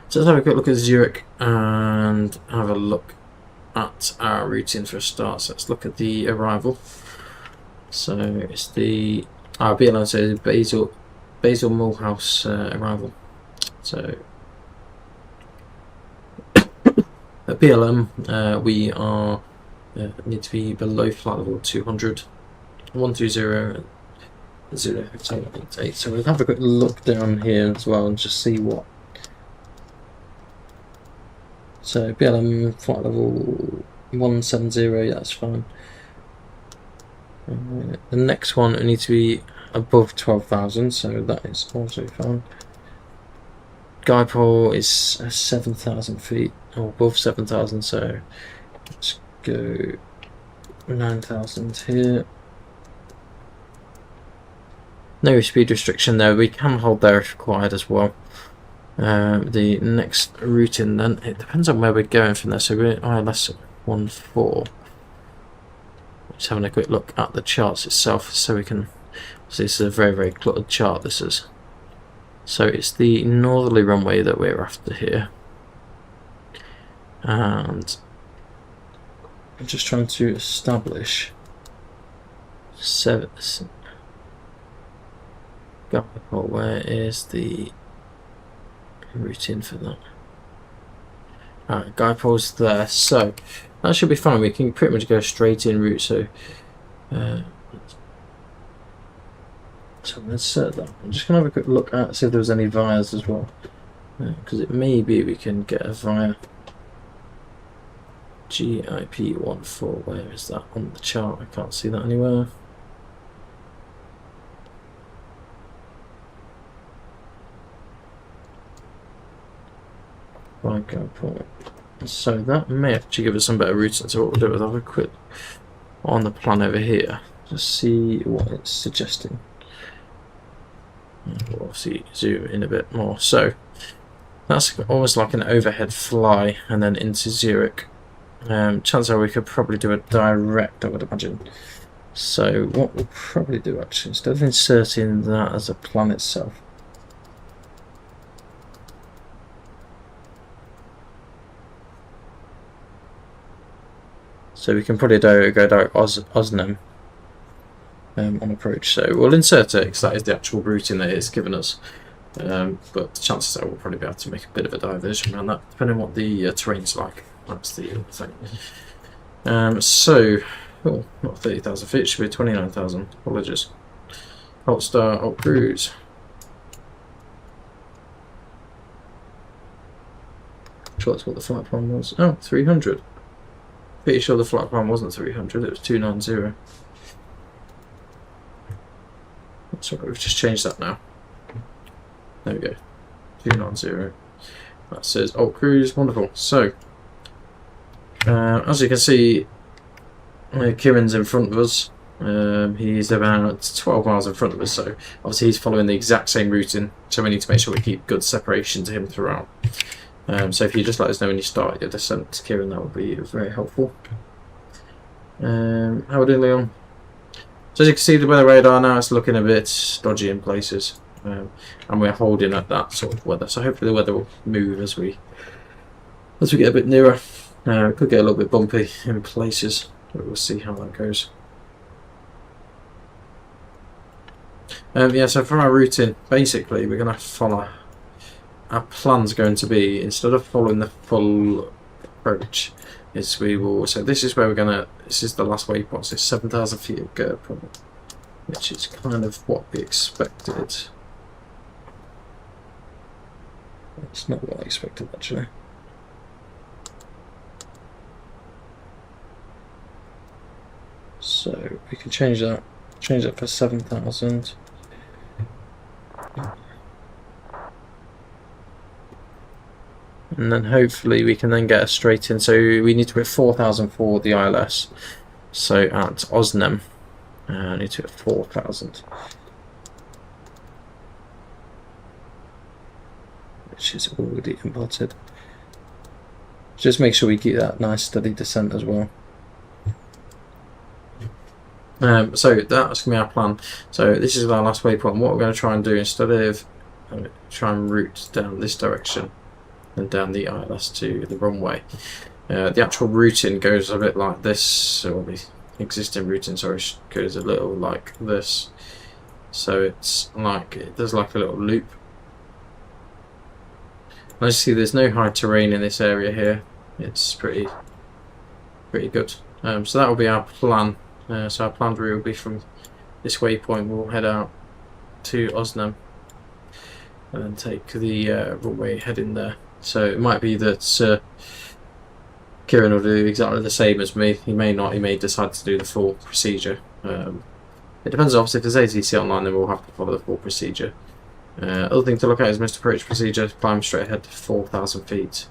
So let's have a quick look at Zurich and have a look at our routing for a start. So let's look at the arrival. So it's the BLM, so Basel Mulhouse arrival. So at BLM we are need to be below flight level 200, 120 088. So we'll have a quick look down here as well and just see what. So BLM flight level 170, that's fine. The next one needs to be above 12,000, so that is also fine. Dipole is 7,000 feet, or above 7,000, so let's go 9,000 here. No speed restriction there, we can hold there if required as well. The next routing then, it depends on where we're going from there, so we're ILS 14. Just having a quick look at the charts itself so we can see. This is a very, very cluttered chart, this is. So it's the northerly runway that we're after here, and I'm just trying to establish where is the routing for that. Alright, Dipole's there, so that should be fine. We can pretty much go straight in route. So let's set that. I'm just gonna have a quick look at see if there's any vias as well, because it may be we can get a via GIP14. Where is that on the chart? I can't see that anywhere. So that may actually give us some better routing. So what we'll do is have a quick on the plan over here, just see what it's suggesting. We'll obviously zoom in a bit more. So that's almost like an overhead fly and then into Zurich. Chances are we could probably do a direct, I would imagine. So what we'll probably do actually, instead of inserting that as a plan itself, so we can probably go direct Osnem on approach. So we'll insert it because that is the actual routing that it's given us. But the chances are we'll probably be able to make a bit of a diversion around that, depending on what the terrain's like. That's the thing. So Oh, not 30,000 feet, it should be 29,000. Apologies. Alt star, alt cruise. Sure, that's what the flight plan was. Oh, 300. Pretty sure the flight plan wasn't 300, it was 290. Sorry, we've just changed that now. There we go. 290. That says alt cruise, wonderful. So, as you can see, Kieran's in front of us. He's about 12 miles in front of us, so obviously he's following the exact same routing, so we need to make sure we keep good separation to him throughout. So if you just let us know when you start your descent, Kieran, that would be very helpful. How are we doing, Leon? So as you can see, the weather radar now is looking a bit dodgy in places, and we're holding at that sort of weather. So hopefully the weather will move as we get a bit nearer. It could get a little bit bumpy in places, but we'll see how that goes. Yeah, so for our routing, basically we're going to follow. Our plan's going to be, instead of following the full approach, is we will. So this is where we're going to. This is the last waypoint. So 7,000 feet of GERP, which is kind of what we expected. It's not what I expected actually. So we can change that. Change that for 7,000. And then hopefully we can then get a straight in. So we need to hit 4,000 for the ILS. So at Osnem, I need to hit 4,000. Which is already imported. Just make sure we keep that nice steady descent as well. So that's going to be our plan. So this is our last waypoint. What we're going to try and do, instead of try and route down this direction and down the ILS to the runway, the actual routing goes a bit like this, or the existing routing, sorry, goes a little like this. So it's like, it does like a little loop. As you see, there's no high terrain in this area here. It's pretty good. So that will be our plan. So our planned route will be from this waypoint. We'll head out to Osnem and then take the runway heading there. So it might be that Kieran will do exactly the same as me. He may not. He may decide to do the full procedure. It depends. Obviously, if there's ATC online, then we'll have to follow the full procedure. Other thing to look at is missed approach procedure. Climb straight ahead to 4,000 feet,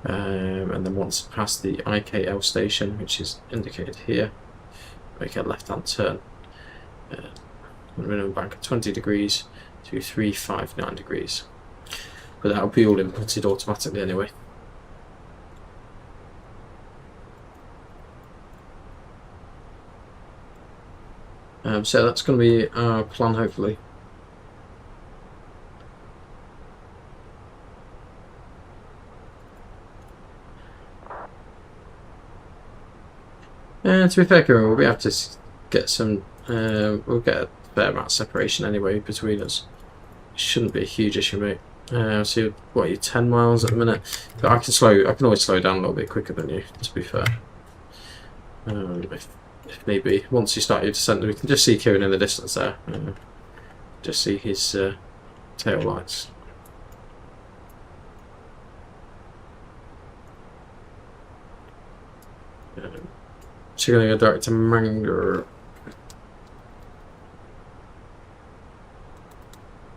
and then once past the IKL station, which is indicated here, make a left-hand turn. Minimum bank of 20 degrees to 359 degrees. But that'll be all inputted automatically anyway. So that's going to be our plan, hopefully. And to be fair, Kieran, we'll be able to get some. We'll get a fair amount of separation anyway between us. It shouldn't be a huge issue, mate. So what, you're 10 miles at the minute? But I can always slow down a little bit quicker than you, to be fair. If need be. Once you start your descent, we can just see Kieran in the distance there. Just see his tail lights. So you're going to go direct to Manger.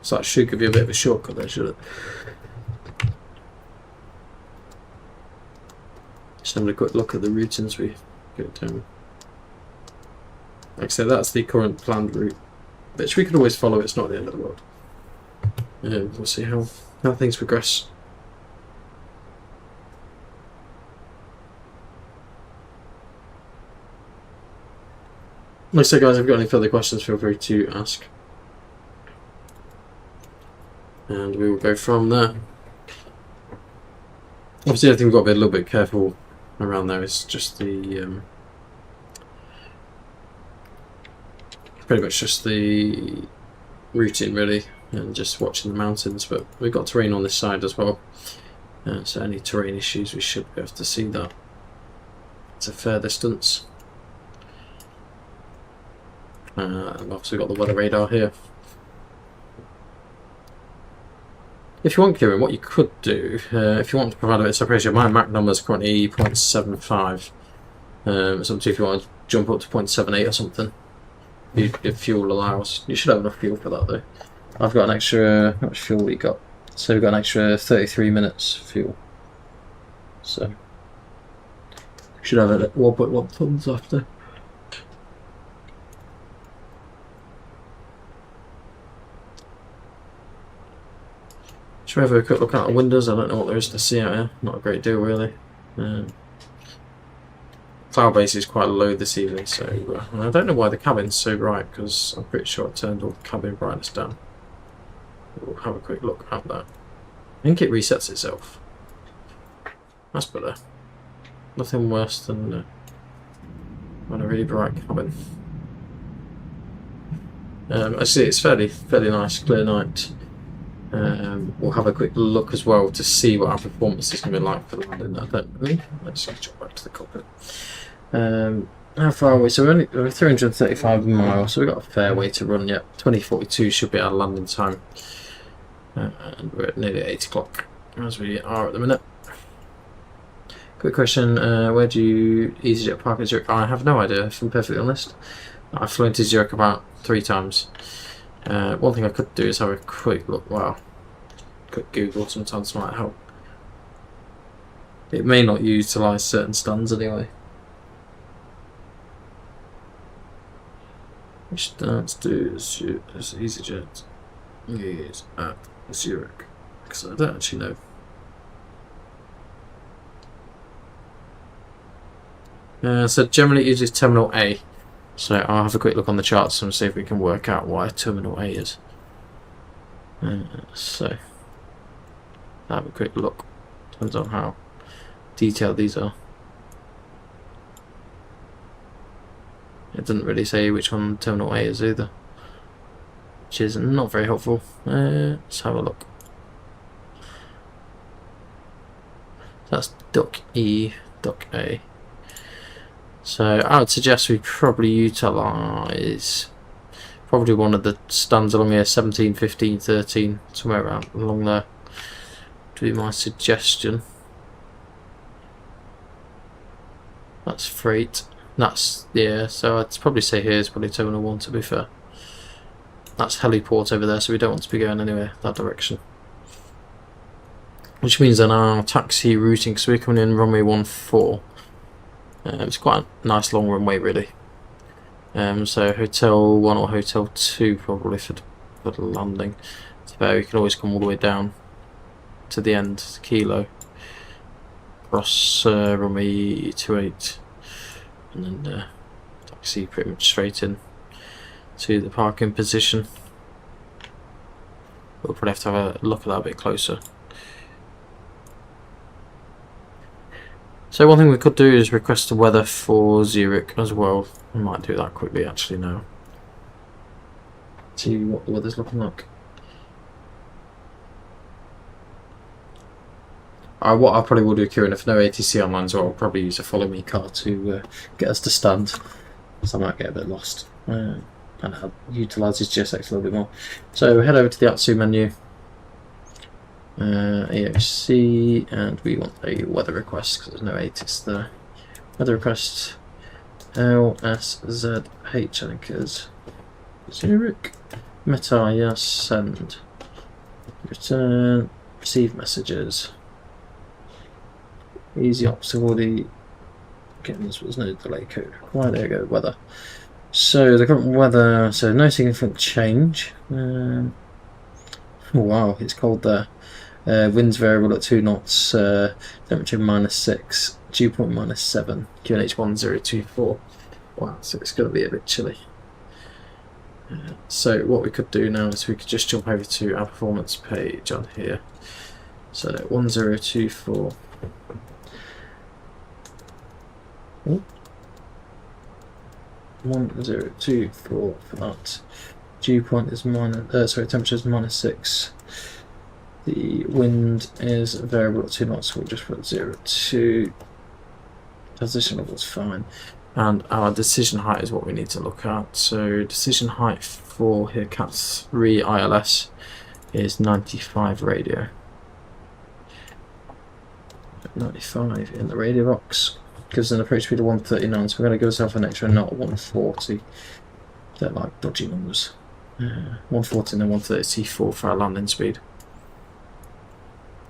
So that should give you a bit of a shortcut there, should it? Just having a quick look at the routings we go down. Like I said, that's the current planned route, which we could always follow. It's not the end of the world. We'll see how things progress. Like I said, guys, if you've got any further questions, feel free to ask. And we will go from there. Obviously, I think we've got to be a little bit careful around there. It's just the pretty much just the routing, really, and just watching the mountains. But we've got terrain on this side as well, so any terrain issues, we should be able to see that. It's a fair distance. And obviously we've got the weather radar here. If you want, Kieran, what you could do, if you want to provide a bit of separation, my Mach number is currently 0.75. It's up to you if you want to jump up to 0.78 or something. If fuel allows. You should have enough fuel for that though. I've got an extra, how much fuel we got? So we've got an extra 33 minutes fuel. So, should have it at 1.1 tons after. Should we have a quick look out the windows? I don't know what there is to see out here. Not a great deal really. Cloud base is quite low this evening, so I don't know why the cabin's so bright, because I'm pretty sure I turned all the cabin brightness down. We'll have a quick look at that. I think it resets itself. That's better. Nothing worse than on a really bright cabin. I see it's fairly nice, clear night. We'll have a quick look as well to see what our performance is going to be like for London. Let's jump back to the cockpit. How far are we? So we're 335 miles, so we've got a fair way to run yet. 2042 should be our landing time. And we're at nearly 8 o'clock, as we are at the minute. Quick question, where do you EasyJet park at Zurich? I have no idea, if I'm perfectly honest. I've flown to Zurich about 3 times. One thing I could do is have a quick look. Wow, quick Google sometimes might help. It may not utilise certain stands anyway. Which stands do EasyJet is at Zurich? Because I don't actually know. So generally it uses Terminal A. So I'll have a quick look on the charts and see if we can work out why Terminal A is. So I'll have a quick look. Depends on how detailed these are. It doesn't really say which one Terminal A is either, which is not very helpful. Let's have a look. That's Dock E, Dock A. So I would suggest we probably utilise one of the stands along here, 17, 15, 13, somewhere around along there. To be my suggestion. That's freight. That's, yeah, so I'd probably say here's probably Terminal 1 to be fair. That's heliport over there, so we don't want to be going anywhere that direction. Which means then our taxi routing, so we're coming in runway 14. It's quite a nice long runway really. So Hotel 1 or Hotel 2 probably for the landing. So you can always come all the way down to the end, to Kilo. Cross runway 28. And then taxi pretty much straight in to the parking position. We'll probably have to have a look at that a bit closer. So one thing we could do is request the weather for Zurich as well. I might do that quickly actually now. See what the weather's looking like. What I probably will do, Kieran, if no ATC online as well, I'll probably use a follow me car to get us to stand. So I might get a bit lost. And I'll utilise his GSX a little bit more. So head over to the ATSU menu. AOC, and we want a weather request because there's no ATIS there. Weather request LSZH, I think is Zurich. Meta, yes, send. Return, receive messages. Easy obstacle, again, this was no delay code. Right, there you go, weather. So the current weather, so no significant change. Oh, wow, it's cold there. Winds variable at 2 knots, temperature -6, dew point -7, QNH 1024. Wow, so it's going to be a bit chilly. So what we could do now is we could just jump over to our performance page on here. So 1024. 1024 for that. Dew point is temperature is -6. The wind is variable at 2 knots, so we'll just put 02. Transition level is fine. and our decision height is what we need to look at. So decision height for here Cat 3 ILS is 95 radio. 95 in the radio box gives an approach speed of 139, so we're going to give ourselves an extra knot 140. They're like dodgy numbers. 140 and then 130 for our landing speed.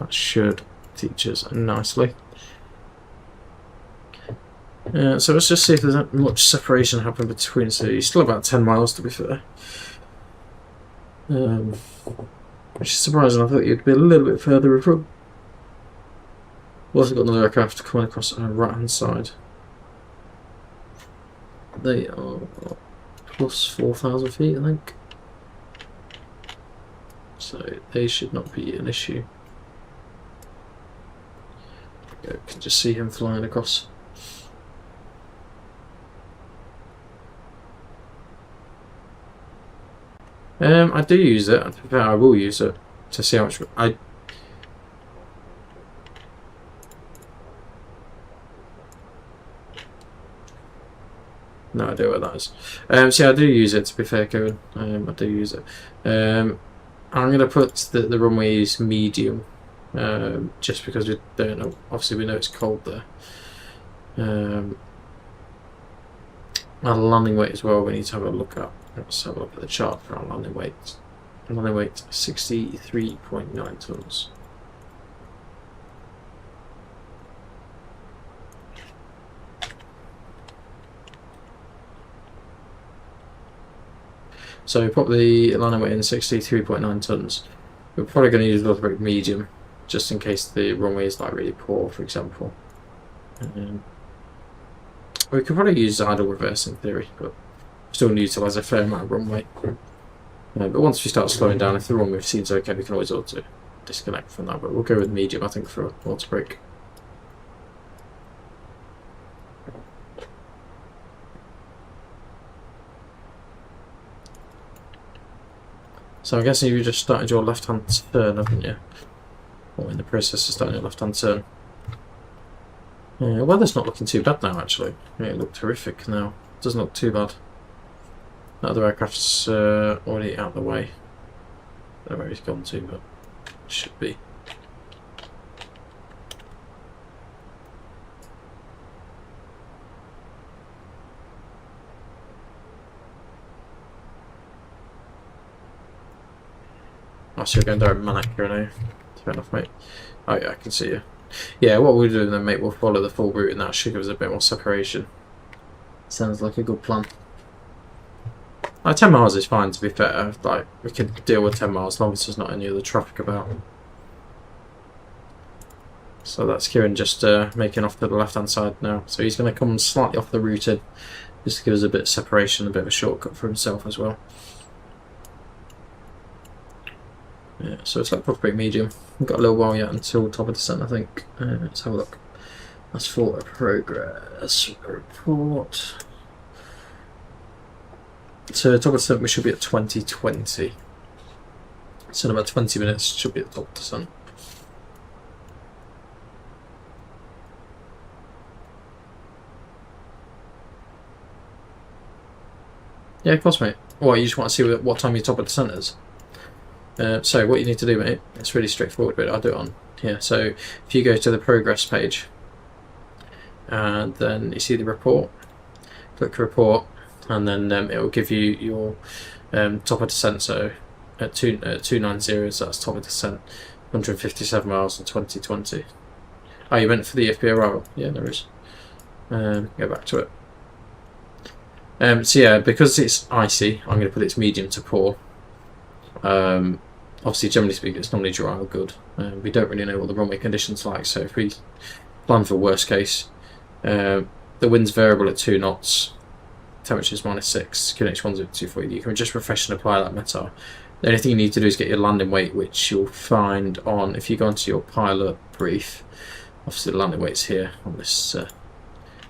That should teach us nicely. So let's just see if there's much separation happening between. So you're still about 10 miles to be fair. Which is surprising. I thought you'd be a little bit further in front. We've also got another aircraft coming across our right hand side. They are plus 4,000 feet, I think. So they should not be an issue. You can just see him flying across. I do use it. I will use it to see how much no idea what that is. So yeah, I do use it, to be fair, Kevin. I do use it. I'm going to put the runways medium, just because we don't know. Obviously, we know it's cold there. Our landing weight as well. We need to have a look at. Let's have a look at the chart for our landing weight. Landing weight 63.9 tons. So we put the landing weight in 63.9 tons. We're probably going to use a little bit medium, just in case the runway is like really poor, for example. We could probably use idle reverse in theory, but still utilise a fair amount of runway. But once we start slowing down, if the runway seems okay, we can always auto disconnect from that. But we'll go with medium, I think, for a water break. So I'm guessing you just started your left-hand turn, haven't you? Or in the process of starting your left-hand turn. Weather's not looking too bad now, actually. It looked terrific now. Doesn't look too bad. That other aircraft's already out of the way. I don't know where he's gone to, but it should be. Oh, so you're going direct Manaka now. Fair enough, mate. Oh yeah, I can see you. Yeah, what we'll do then, mate, we'll follow the full route and that should give us a bit more separation. Sounds like a good plan. 10 miles is fine, to be fair. Like, we can deal with 10 miles as long as there's not any other traffic about. So that's Kieran just making off to the left hand side now. So he's going to come slightly off the route in, just to give us a bit of separation, a bit of a shortcut for himself as well. Yeah, so it's like proper break medium. We've got a little while yet until top of descent, I think. Let's have a look. That's for a progress report. So top of descent we should be at 2020. So in about 20 minutes should be at top of descent. Yeah, of course, mate. What, you just want to see what time your top of descent is? So what you need to do, mate, it's really straightforward, but I'll do it on here. So if you go to the progress page and then you see the report, click report, and then it will give you your top of descent. So at 290, so that's top of descent, 157 miles in 2020. Oh, you meant for the FB arrival? Yeah, there is. Go back to it. So yeah, because it's icy, I'm going to put its medium to poor. Obviously, generally speaking, it's normally dry or good. We don't really know what the runway conditions like, so if we plan for worst case, the wind's variable at 2 knots, temperature's -6, QNH1's at 240. You can just refresh and apply that METAR. The only thing you need to do is get your landing weight, which you'll find on, if you go into your pilot brief, obviously the landing weight's here on this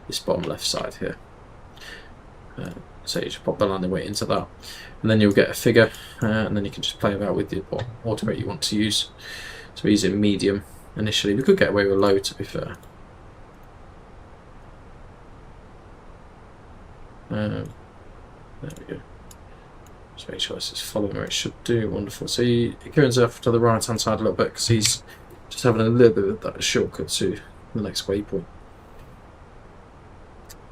this bottom left side here. So you just pop the landing weight into that, and then you'll get a figure, and then you can just play about with what auto rate you want to use. So we're using medium initially. We could get away with low, to be fair. There we go. Just make sure this is following where it should do. Wonderful. So he goes off to the right hand side a little bit because he's just having a little bit of that shortcut to the next waypoint.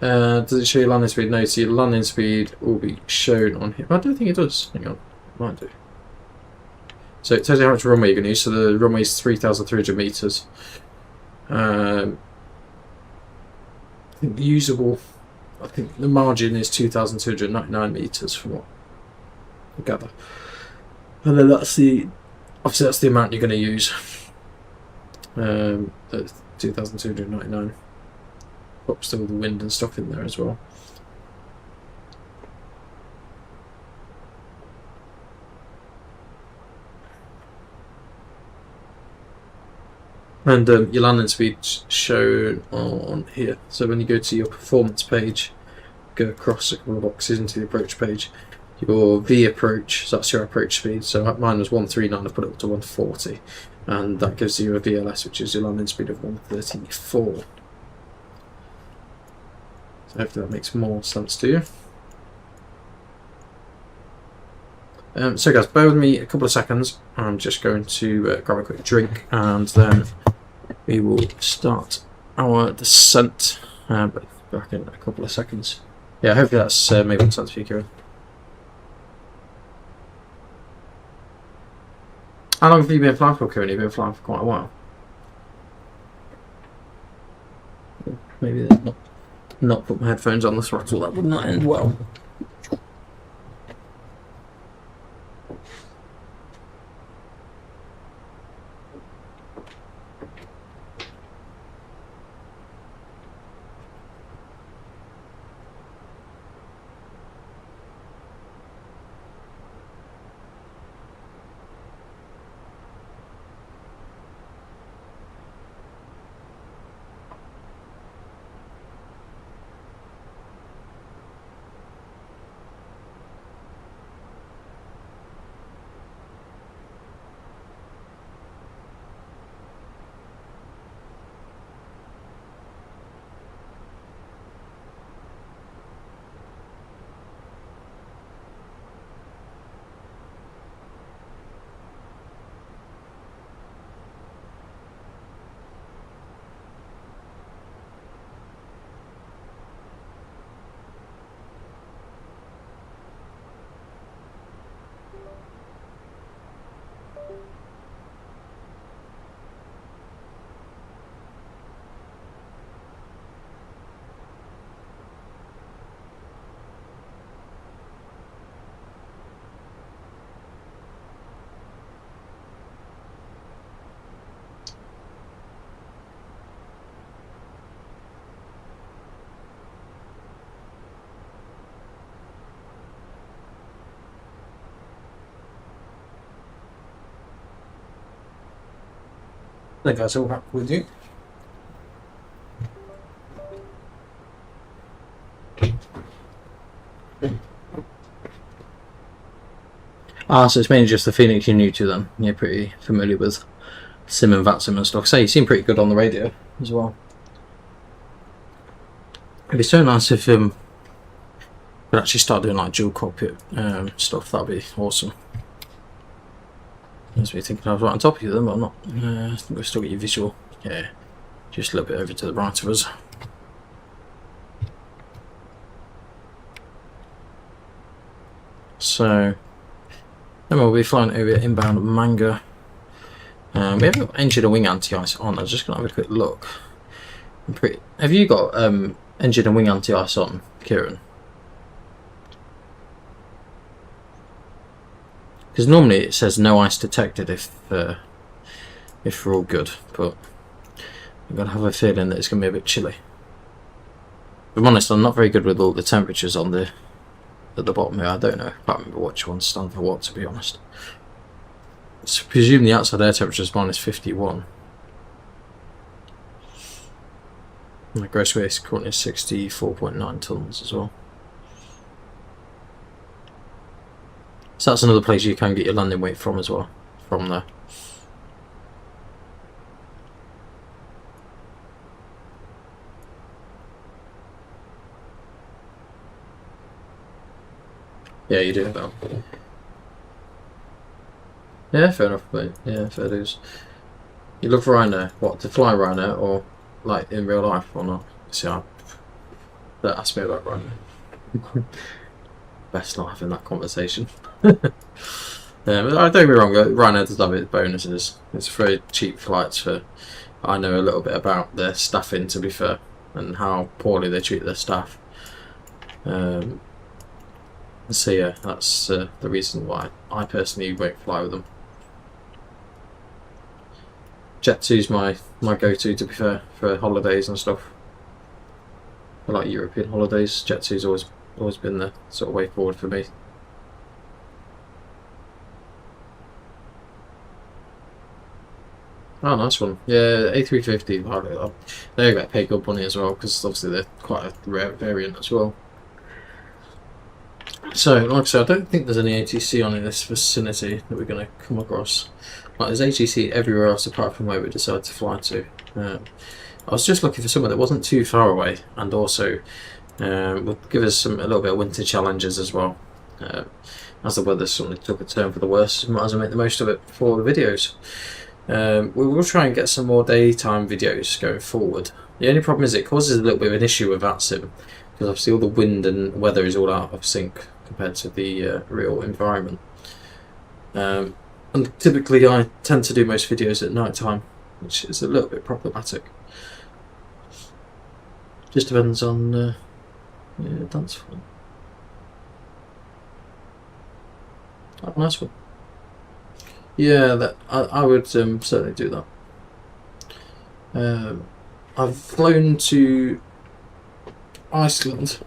Does it show your landing speed? No, so your landing speed will be shown on here. I don't think it does. Hang on, it might do. So it tells you how much runway you're going to use. So the runway is 3,300 meters. I think the usable, I think the margin is 2,299 meters from what I gather. And then that's the, obviously that's the amount you're going to use. That's 2,299. Pops all the wind and stuff in there as well. And your landing speed's shown on here. So when you go to your performance page, go across a couple of boxes into the approach page. Your V approach, so that's your approach speed. So mine was 139, I put it up to 140, and that gives you a VLS, which is your landing speed of 134. So hopefully that makes more sense to you. So guys, bear with me a couple of seconds. I'm just going to grab a quick drink, and then we will start our descent. But back in a couple of seconds. Yeah, hopefully that's making sense for you, Kieran. How long have you been flying for, Kieran? You've been flying for quite a while. Maybe not put my headphones on the throttle. That would not end well. I think that's all back with you. So it's mainly just the Fenix you're new to then. You're pretty familiar with sim and VATSIM and stuff. So you seem pretty good on the radio as well. It'd be so nice if we could actually start doing like dual cockpit stuff. That'd be awesome. As we're thinking I was right on top of you then, but I'm not. I think we've still got your visual. Yeah, just a little bit over to the right of us. So then we'll be flying over inbound Manga. We haven't got engine and wing anti-ice on. I'm just gonna have a quick look. Have you got engine and wing anti-ice on, Kieran? Because normally it says no ice detected if we're all good, but I'm gonna have a feeling that it's gonna be a bit chilly. If I'm honest, I'm not very good with all the temperatures on at the bottom here. I don't know. I can't remember which ones stand for what, to be honest. So presume the outside air temperature is minus 51. And the gross weight currently is 64.9 tons as well. So that's another place you can get your landing weight from as well, from there. Yeah, you do though. Yeah, fair enough, mate. Yeah, fair dues. You love Ryanair? What, to fly Ryanair or like in real life or not? See, don't ask me about Ryanair. Best not having that conversation. But don't get me wrong, Ryanair does have its bonuses. It's very cheap flights for. I know a little bit about their staffing, to be fair, and how poorly they treat their staff. So yeah, that's the reason why I personally won't fly with them. Jet2's my go-to, to be fair, for holidays and stuff. I like European holidays. Jet2's always been the sort of way forward for me. Oh, nice one. Yeah, A320. They get paid good money as well, because obviously they're quite a rare variant as well. So, like I said, I don't think there's any ATC on in this vicinity that we're going to come across. Like, there's ATC everywhere else apart from where we decided to fly to. I was just looking for somewhere that wasn't too far away, and also would give us a little bit of winter challenges as well. As the weather suddenly took a turn for the worse, we might as well make the most of it for the videos. We will try and get some more daytime videos going forward. The only problem is it causes a little bit of an issue with VATSIM, because obviously all the wind and weather is all out of sync compared to the real environment. And typically I tend to do most videos at night time, which is a little bit problematic. Just depends on yeah, dance floor. Oh, nice one. Yeah, that I would certainly do that. I've flown to Iceland.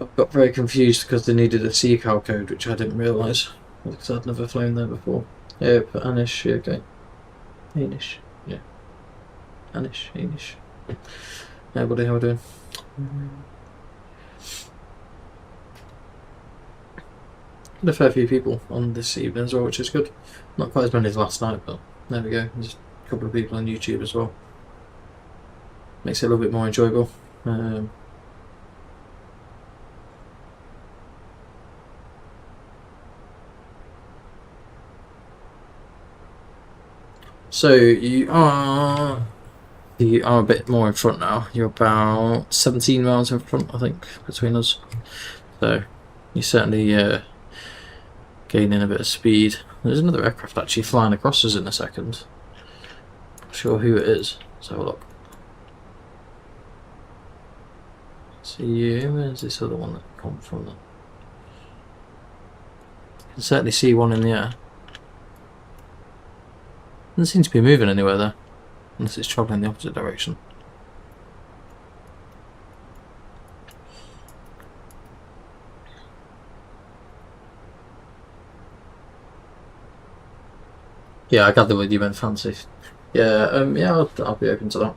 I got very confused because they needed a CCAL code, which I didn't realise because I'd never flown there before. Yeah, but Anish, yeah, okay. Anish, yeah. Anish, Anish. Hey buddy, how we doing? Had a fair few people on this evening as well, which is good. Not quite as many as last night, but there we go. There's a couple of people on YouTube as well. Makes it a little bit more enjoyable. So you are a bit more in front now. You're about 17 miles in front, I think, between us. So you're certainly gaining a bit of speed. There's another aircraft actually flying across us in a second. Not sure who it is. Let's have a look. See you. Where's this other one that come from? Then? You can certainly see one in the air. Doesn't seem to be moving anywhere there, unless it's travelling the opposite direction. Yeah, I gather what you meant fancy. Yeah, yeah, I'll be open to that.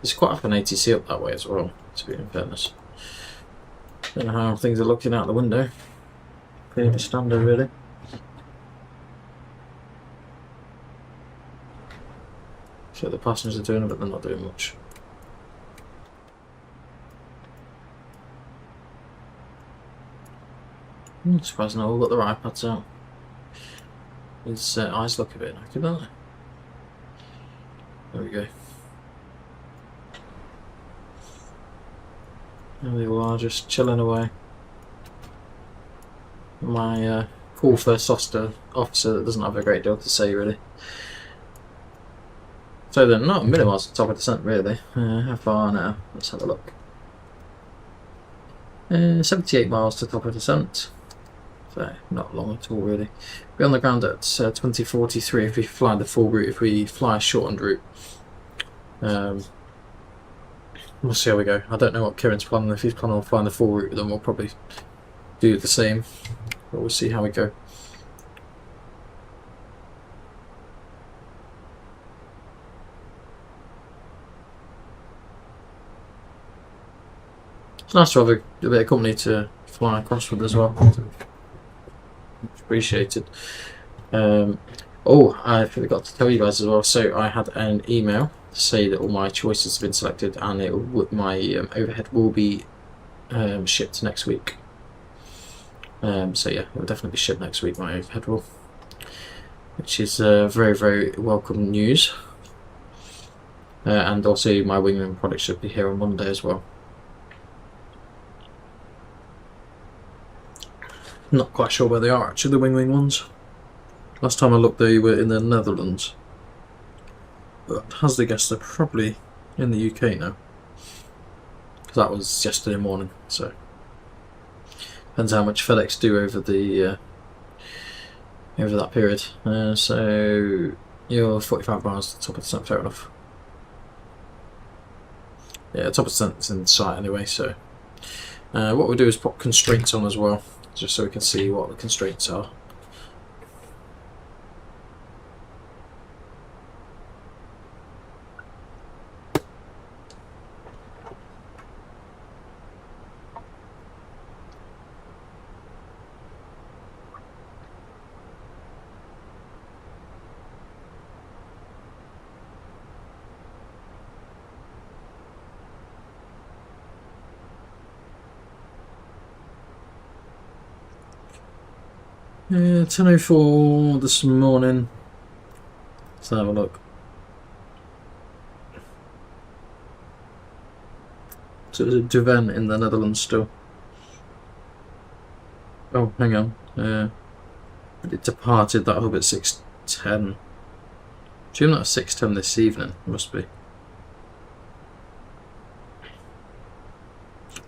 There's quite often ATC up that way as well, to be in fairness. Don't know how things are looking out the window. Pretty standard, really. So the passengers are doing it, but they're not doing much. I'm surprised now we've got their iPads out. His eyes look a bit knackered, don't they? There we go. There we all are, just chilling away. My cool first officer that doesn't have a great deal to say, really. So they're not a million miles to the top of descent, really. How far now? Let's have a look. 78 miles to top of descent. So not long at all, really. Be on the ground at 2043 if we fly the full route. If we fly a shortened route, we'll see how we go. I don't know what Kieran's planning. If he's planning on flying the full route, then we'll probably do the same. But we'll see how we go. It's nice to have a bit of company to fly across with as well. Much appreciated. Oh, I forgot to tell you guys as well. So I had an email to say that all my choices have been selected, and my overhead will be shipped next week. So yeah, it'll definitely be shipped next week, my overhead roll, which is very, very welcome news. And also my wingman product should be here on Monday as well. Not quite sure where they are actually, the wing ones. Last time I looked they were in the Netherlands. But hazard guess they're probably in the UK now. Because that was yesterday morning, so depends how much FedEx do over the over that period. So you're 45 miles to the top of the descent, fair enough. Yeah, top of the descent's in sight anyway, so what we'll do is put constraints on as well, just so we can see what the constraints are. Yeah, 10:04 this morning. Let's have a look. So it's Duven in the Netherlands still. Oh, hang on. It departed that hub at 6:10. Assume that's 6:10 this evening. Must be.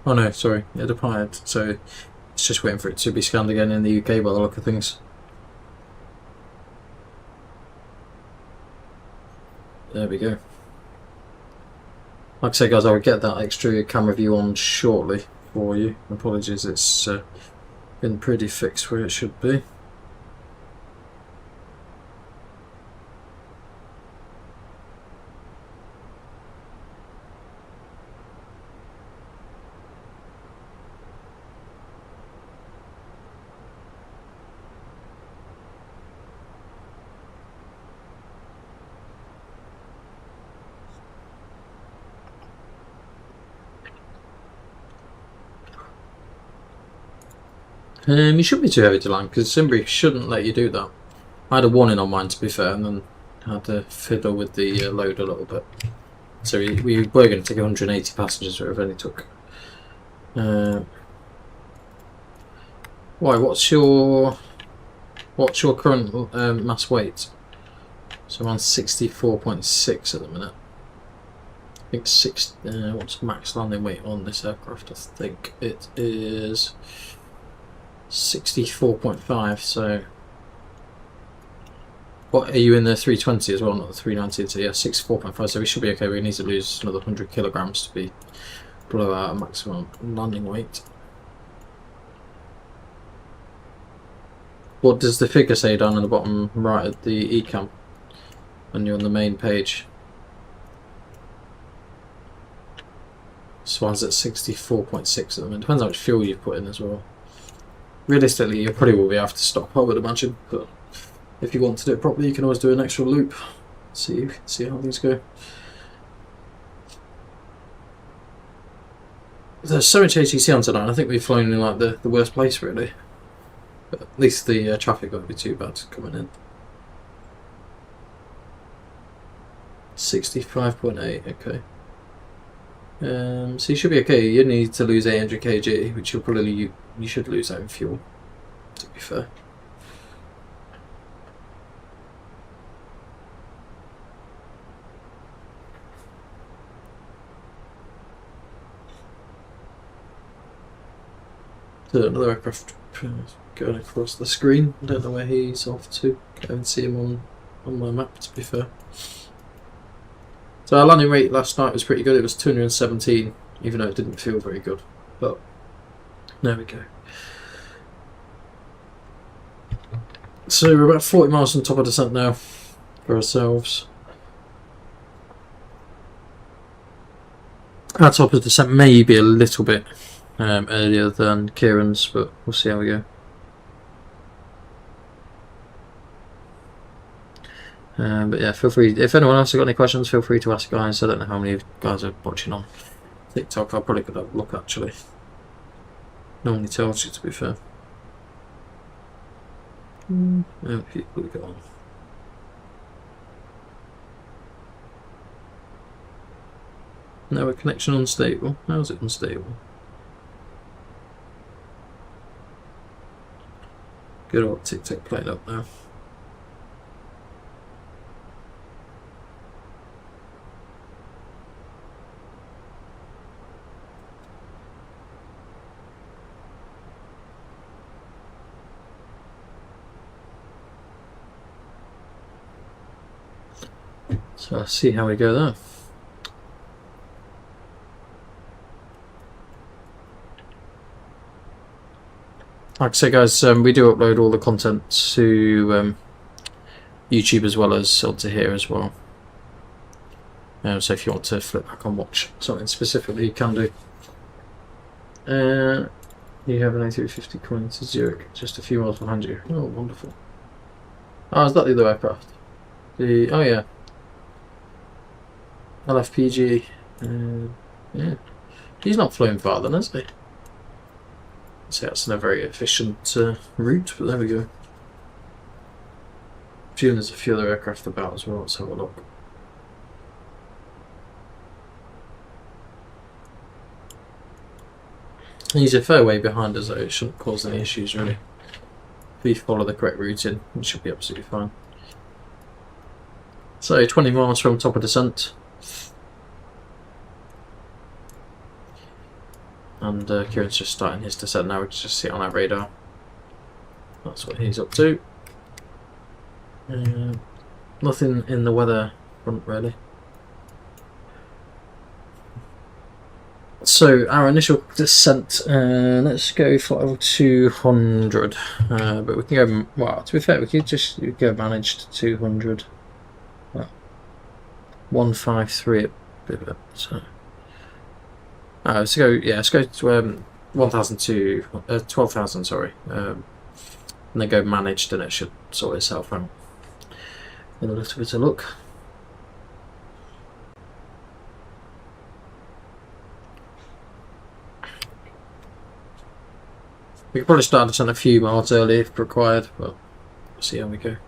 Oh no, sorry. It departed. So it's just waiting for it to be scanned again in the UK by the look of things. There we go. Like I say, guys, I will get that extra camera view on shortly for you. Apologies, it's been pretty fixed where it should be. You shouldn't be too heavy to land because Simbury shouldn't let you do that. I had a warning on mine, to be fair, and then had to fiddle with the load a little bit. So we were going to take 180 passengers, but we've only took. Why? What's your current mass weight? So around 64.6 at the minute. I think what's max landing weight on this aircraft? I think it is 64.5. So what are you in the 320 as well, not the 319? So yeah, 64.5. So we should be okay. We need to lose another 100 kilograms to be below our maximum landing weight. What does the figure say down in the bottom right at the ECAM when you're on the main page? This one's at 64.6 at the moment. Depends how much fuel you've put in as well. Realistically, you probably will be able to stop, I would imagine, but if you want to do it properly, you can always do an extra loop. See how things go. There's so much ATC on tonight. I think we've flown in like the worst place really. But at least the traffic won't be too bad coming in. 65.8. Okay. So you should be okay. You need to lose 800 kg, which you'll probably you should lose out in fuel, to be fair. So another aircraft going across the screen. I don't know where he's off to. Can't even see him on my map, to be fair. So our landing rate last night was pretty good. It was 217, even though it didn't feel very good. But there we go. So we're about 40 miles on top of descent now for ourselves. Our top of descent may be a little bit earlier than Kieran's, but we'll see how we go. But yeah, feel free, if anyone else has got any questions, feel free to ask, guys. I don't know how many of you guys are watching on TikTok. I probably could have a look actually. Normally tells you, to be fair. Oh, people go on. Network connection unstable. How's it unstable? Good old tic-tac playing up now. So let's see how we go there. Like I say, guys, we do upload all the content to YouTube as well as onto here as well. So if you want to flip back and watch something specifically, you can do. You have an A350 coming to Zurich, just a few miles behind you. Oh, wonderful. Oh, is that the other aircraft? Oh yeah. LFPG. Yeah. He's not flown far then, has he? So that's a very efficient route, but there we go. There's a few other aircraft about as well, let's have a look. He's a fair way behind us though, it shouldn't cause any issues really. If we follow the correct routing, it should be absolutely fine. So 20 miles from top of descent. And Kieran's just starting his descent now, we can just see it on our radar. That's what he's up to. Nothing in the weather front really. So our initial descent, let's go for level 200, but we can go, well, to be fair, we could just go managed 200. Well, 153 a bit, so. Let's go, yeah, let's go to 12,000, sorry, and then go managed and it should sort itself out in a little bit of luck. We could probably start descent a few miles early if required, but we'll see how we go.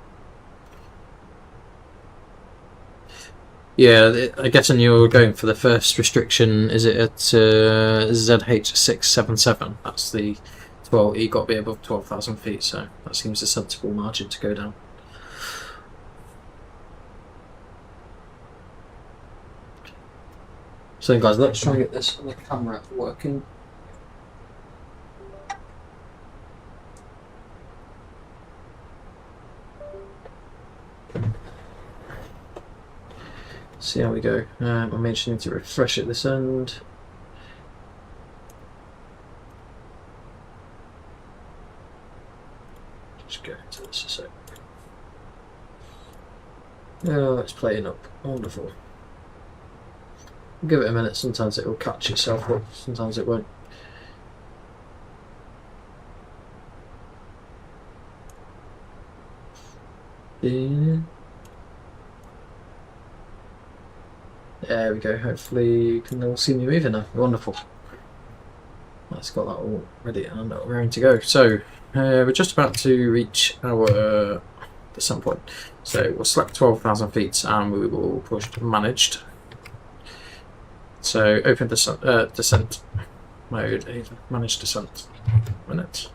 Yeah, I guess when you're going for the first restriction, is it at ZH677? That's the 12. You've got to be above 12,000 feet, so that seems a sensible margin to go down. So, guys, let's try and get this on the camera working. See how we go. I may just need to refresh it this end. Just go into this a sec. Oh, it's playing up. Wonderful. Give it a minute, sometimes it will catch itself up, sometimes it won't. Yeah. There we go, hopefully you can all see me moving now. Wonderful. That's got that all ready and ready to go. So, we're just about to reach our descent point. So, we'll select 12,000 feet and we will push managed. So, open descent mode, managed descent. Minute.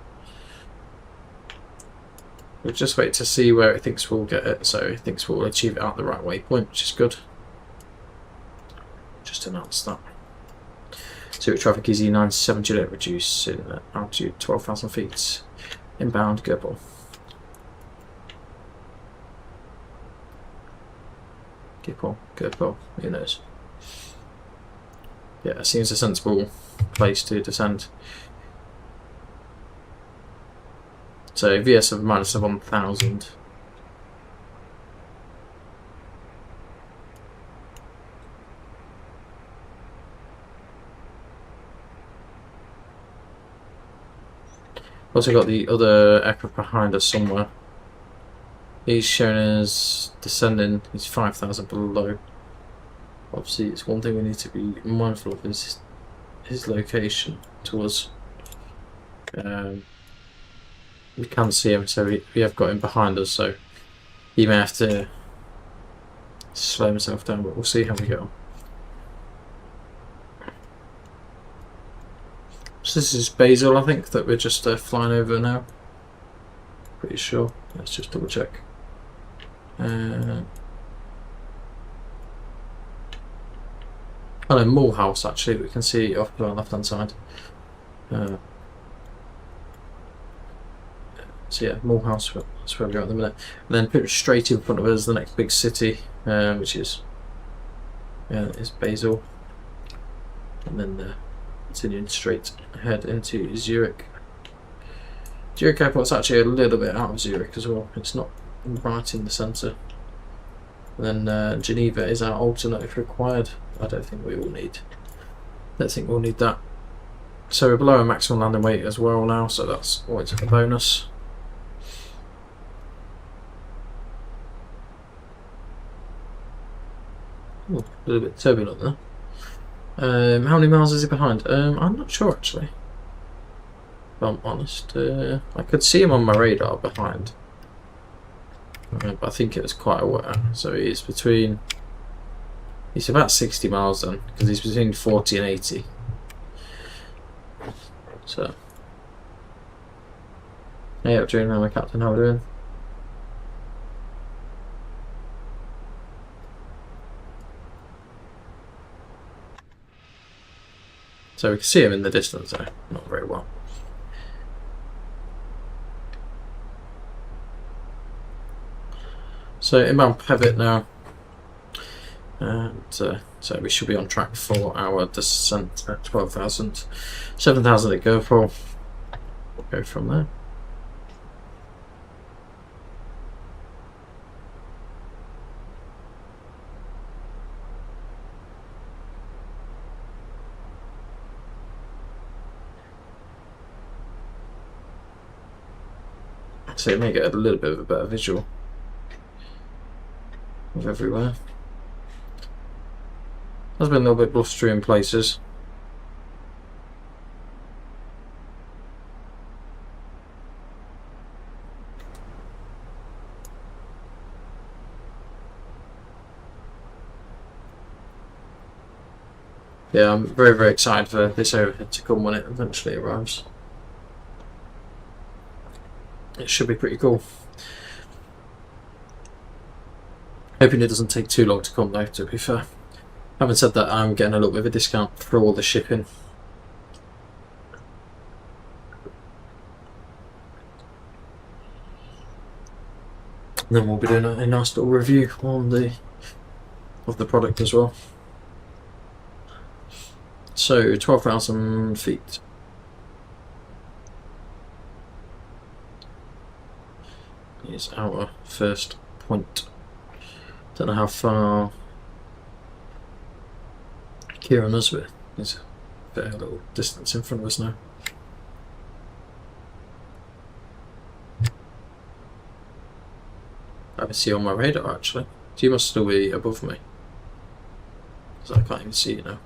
We'll just wait to see where it thinks we'll get it. So, it thinks we'll achieve it at the right waypoint, which is good. Just announce that. Zurich traffic EZ97 Juliet reduce in altitude 12,000 feet. Inbound Goebel. Goebel, who knows? Yeah, it seems a sensible place to descend. So VS of minus 1,000. Also got the other aircraft behind us somewhere. He's shown as descending, he's 5,000 below. Obviously it's one thing we need to be mindful of is his location to us. Yeah, we can see him, so we have got him behind us, so he may have to slow himself down, but we'll see how we get on. So this is Basel, I think, that we're just flying over now. Pretty sure. Let's just double check. Oh no, Moorhouse actually, we can see off to our left hand side. So yeah, Moorhouse, that's where we are at the minute. And then pretty straight in front of us, the next big city, which is Basel. And then continuing straight ahead into Zurich. Zurich Airport's actually a little bit out of Zurich as well. It's not right in the centre. And then Geneva is our alternate if required. I don't think we will need. Don't think we'll need that. So we're below our maximum landing weight as well now, so that's always a bonus. Ooh, a little bit turbulent there. How many miles is he behind? I'm not sure actually. If I'm honest. I could see him on my radar behind. But I think it was quite a while. So he's between. He's about 60 miles then, because he's between 40 and 80. So. Hey up, June, my captain, how are we doing? So we can see him in the distance though, not very well. So inbound pivot now, and so we should be on track for our descent at 12,000, 7,000 at go for. We'll go from there. So it may get a little bit of a better visual of everywhere. Has been a little bit blustery in places. Yeah, I'm very, very excited for this overhead to come when it eventually arrives. It should be pretty cool. Hoping it doesn't take too long to come though, to be fair. Having said that, I'm getting a little bit of a discount for all the shipping. And then we'll be doing a nice little review on of the product as well. So 12,000 feet. Is our first point. Don't know how far Kieran is with. There's a fair little distance in front of us now. I can see on my radar actually. So you must still be above me, because I can't even see you now.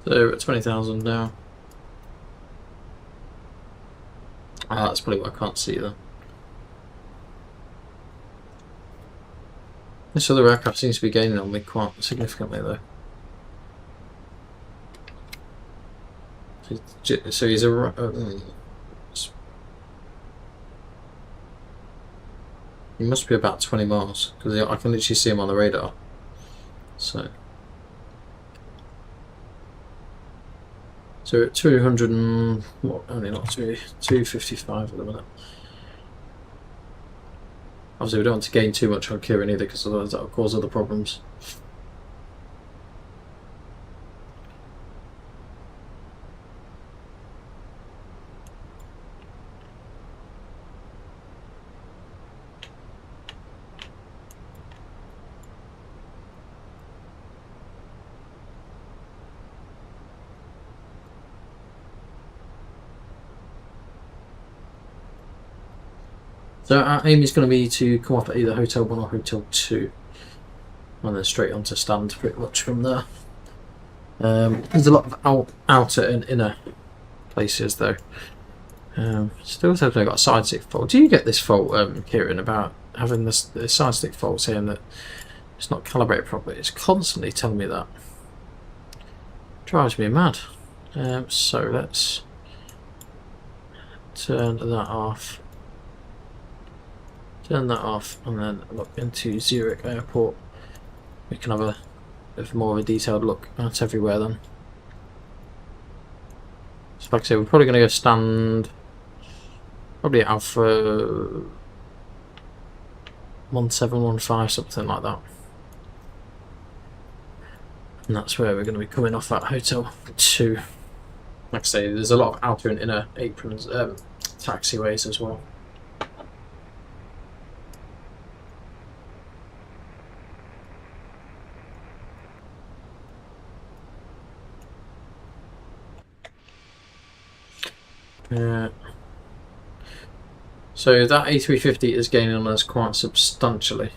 So we're at 20,000 now. Ah, that's probably what I can't see then. This other aircraft seems to be gaining on me quite significantly though. So he's he must be about 20 miles, because I can literally see him on the radar. So we're at 200 and what? Only not 255 at the minute. Obviously, we don't want to gain too much on Kieran either, because otherwise that will cause other problems. So our aim is going to be to come off at either Hotel 1 or Hotel 2. And then straight onto stand pretty much from there. There's a lot of outer and inner places though. Still hoping I got a side stick fault. Do you get this fault, Kieran, about having the side stick fault saying that it's not calibrated properly? It's constantly telling me that. Drives me mad. So let's turn that off. Turn that off and then look into Zurich Airport. We can have a bit more of a detailed look at everywhere then. So like I say, we're probably going to go stand probably at Alpha 1715, something like that. And that's where we're going to be coming off at Hotel 2. Like I say, there's a lot of outer and inner aprons, taxiways as well. So that A350 is gaining on us quite substantially.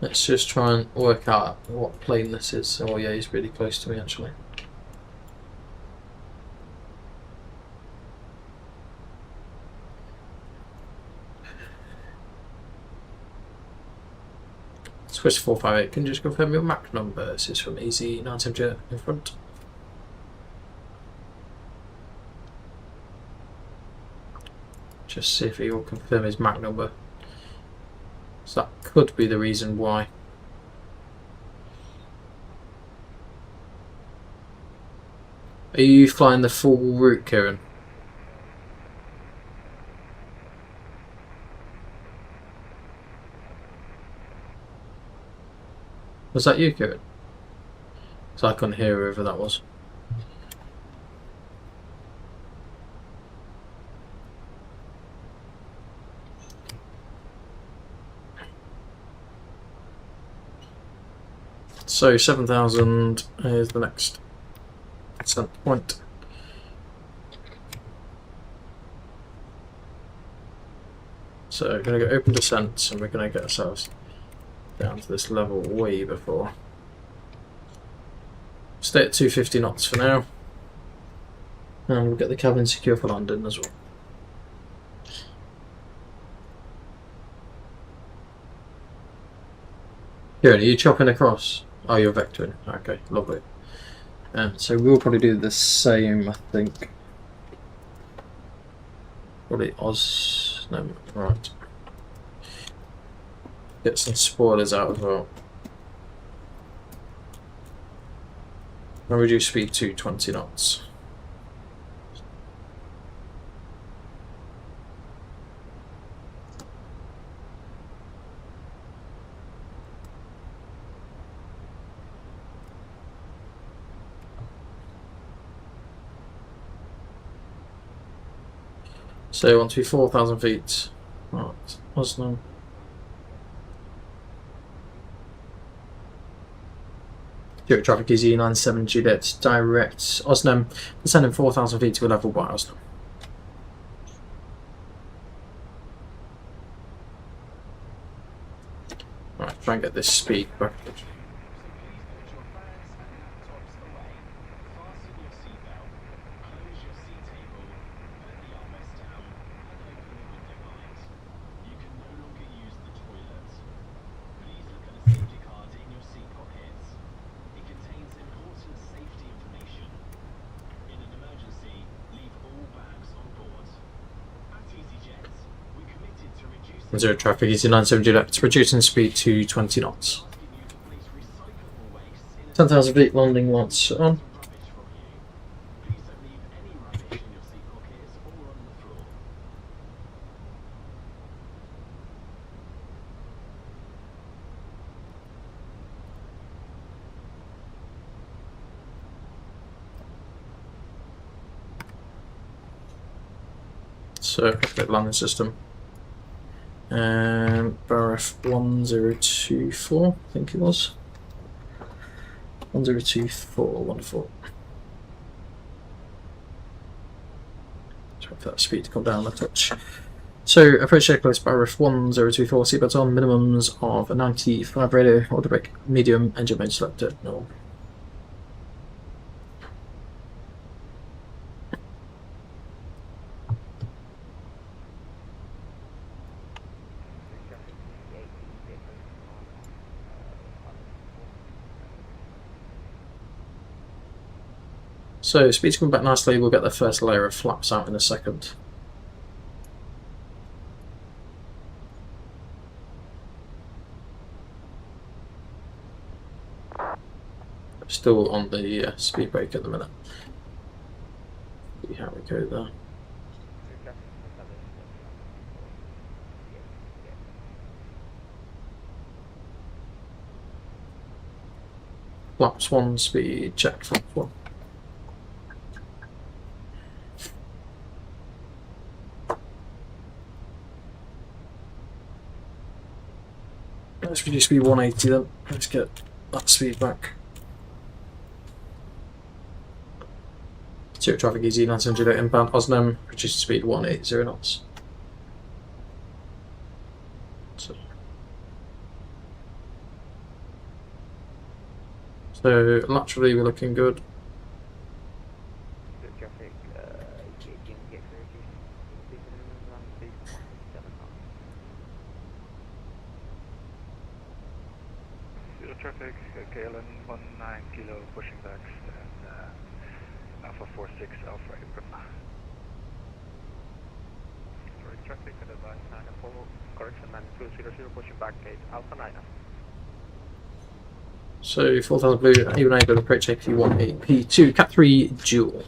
Let's just try and work out what plane this is. Oh yeah, he's really close to me actually. Swiss 458, can you just confirm your MAC number? This is from easyJet in front. Just see if he will confirm his MAC number. So that could be the reason why. Are you flying the full route, Kieran? Was that you, Kieran? So I couldn't hear whoever that was. So 7,000 is the next descent point. So we're going to go open descent and we're going to get ourselves down to this level way before. Stay at 250 knots for now. And we'll get the cabin secure for London as well. Kieran, are you chopping across? Oh, you're vectoring. Okay, lovely. So we'll probably do the same, I think. Probably no, right. Get some spoilers out as well. I'll reduce speed to 20 knots. So want to be 4,000 feet. Right, Oslo. Zurich traffic is E97 Juliet direct Oslo. Descending 4,000 feet to a level by Oslo. Right, try and get this speed back. Zero traffic, easy97 Juliet, reducing speed to 20 knots. 10,000 feet, landing lights on. So, activate landing system. Barref 1024, I think it was. 1024, wonderful. Just wait for that speed to come down a touch. So, approach checklist by RIF 1024, seatbelts on, minimums of 95 radio, order brake, medium, engine mode selected, no. So, speed's coming back nicely, we'll get the first layer of flaps out in a second. Still on the speed brake at the minute. See how we go there. Flaps 1, speed check, flaps 1. Let's reduce speed 180 then. Let's get that speed back. Zero traffic easy 900 inbound Osnam, reduce speed 180 knots. So laterally we're looking good. Traffic, Zero traffic, KLN 19 kilo pushing back and Alpha 46 Alpha April. Sorry, traffic at advice 9 and follow, correction 9200 pushing back gate Alpha 9. So 4000 blue, even able to approach AP1 AP2 Cat 3 dual.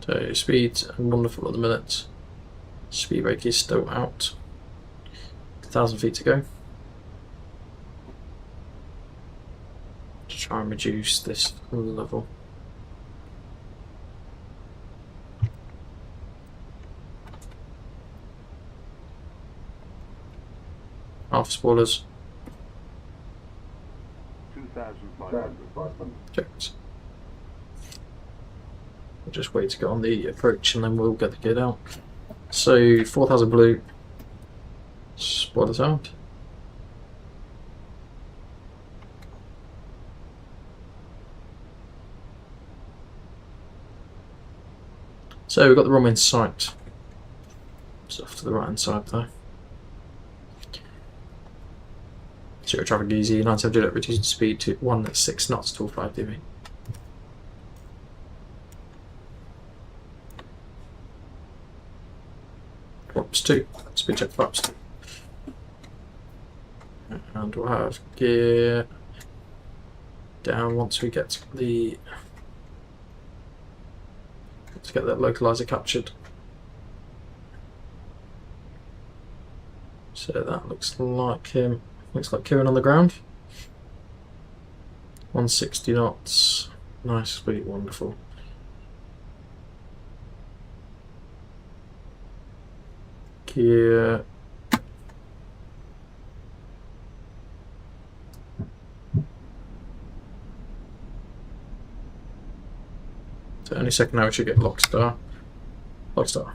So speed wonderful at the minute. Speed brake is still out. 1000 feet to go. To try and reduce this level. Half spoilers. 2,500. Checked. We'll just wait to get on the approach and then we'll get the kid out. So 4000 blue. Spoilers out. So we've got the runway in sight. It's off to the right hand side there. Zero traffic easy, 970 reduced speed to 16 knots to 5 dB. Flaps 2, speed check flaps 2. And we'll have gear down once we get the to get that localizer captured. So that looks like him. Looks like Kieran on the ground. 160 knots. Nice speed, wonderful. Gear. So any second now we should get Lockstar. Lockstar.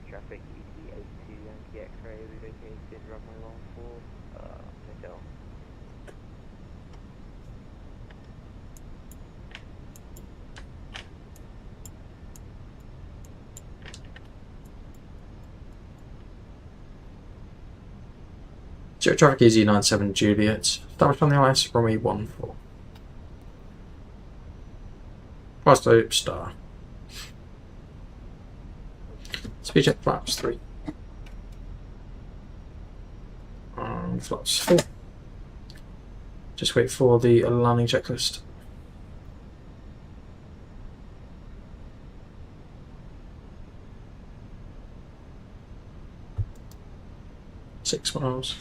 Traffic EGPH Yankee X-ray, we vacated runway 14, take out. Zero traffic easy 97 Juliet. Established on the IS runway 14. Fast hope star. Speed check flaps 3. And flaps 4. Just wait for the landing checklist. Six miles.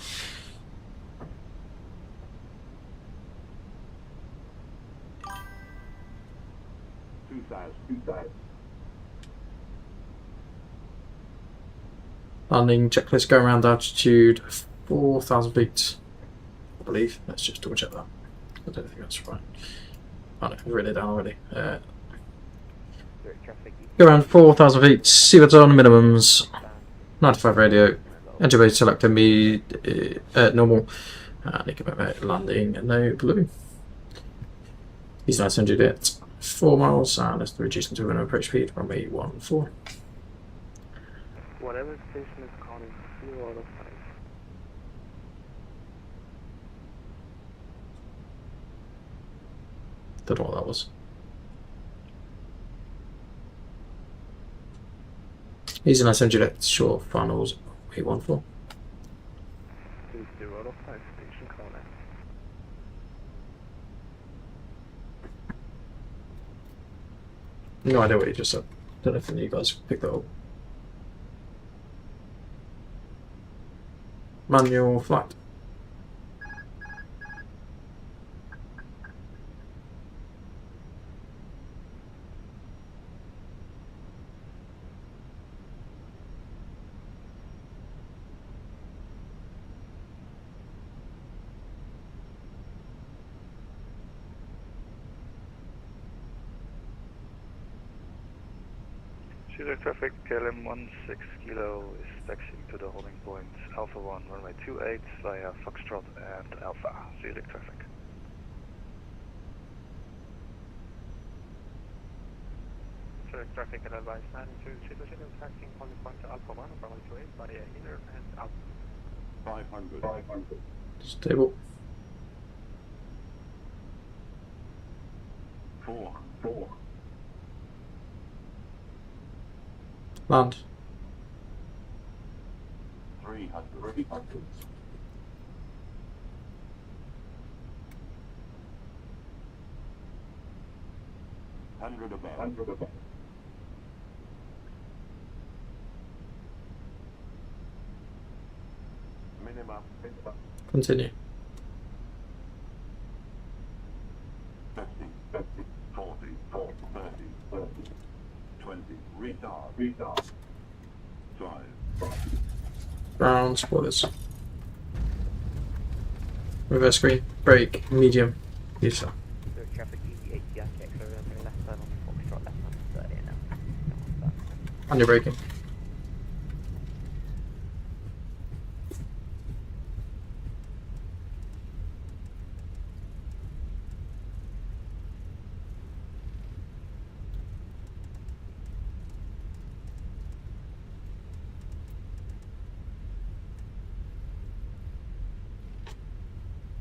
Landing checklist, go around altitude 4,000 feet, I believe. Let's just double check that. I don't think that's right. Oh no, I've written it down already. Go around 4,000 feet, seabed on minimums, 95 radio, engine bay select MB normal, and EGPH landing no blue. He's nice and Juliet, 4 miles, and let's reduce into an approach speed, runway 14. Whatever station is calling 0 out of 5. Don't know what that was. Easy nice and Juliet, short finals, 814. 0 out of 5 station calling. No idea what you just said. Don't know if any of you guys picked that up. Manual flight. Zurich traffic, KLM 16 kilo is taxiing to the holding point Alpha 1, runway 28 via Foxtrot and Alpha. Zurich traffic. Zurich traffic and advice 920 taxiing holding point Alpha 1, runway 28 via Inner and Alpha. 500. Stable. 4. Land. 300. 100 above. Minimum. Continue. 50, 40, 30, 20. Retard. 5. Ground spoilers. Reverse screen. Brake. Medium. Yes, sir. Zurich traffic EGKK, so runway left turn on Foxtrot, left turn 30 now. And you're braking.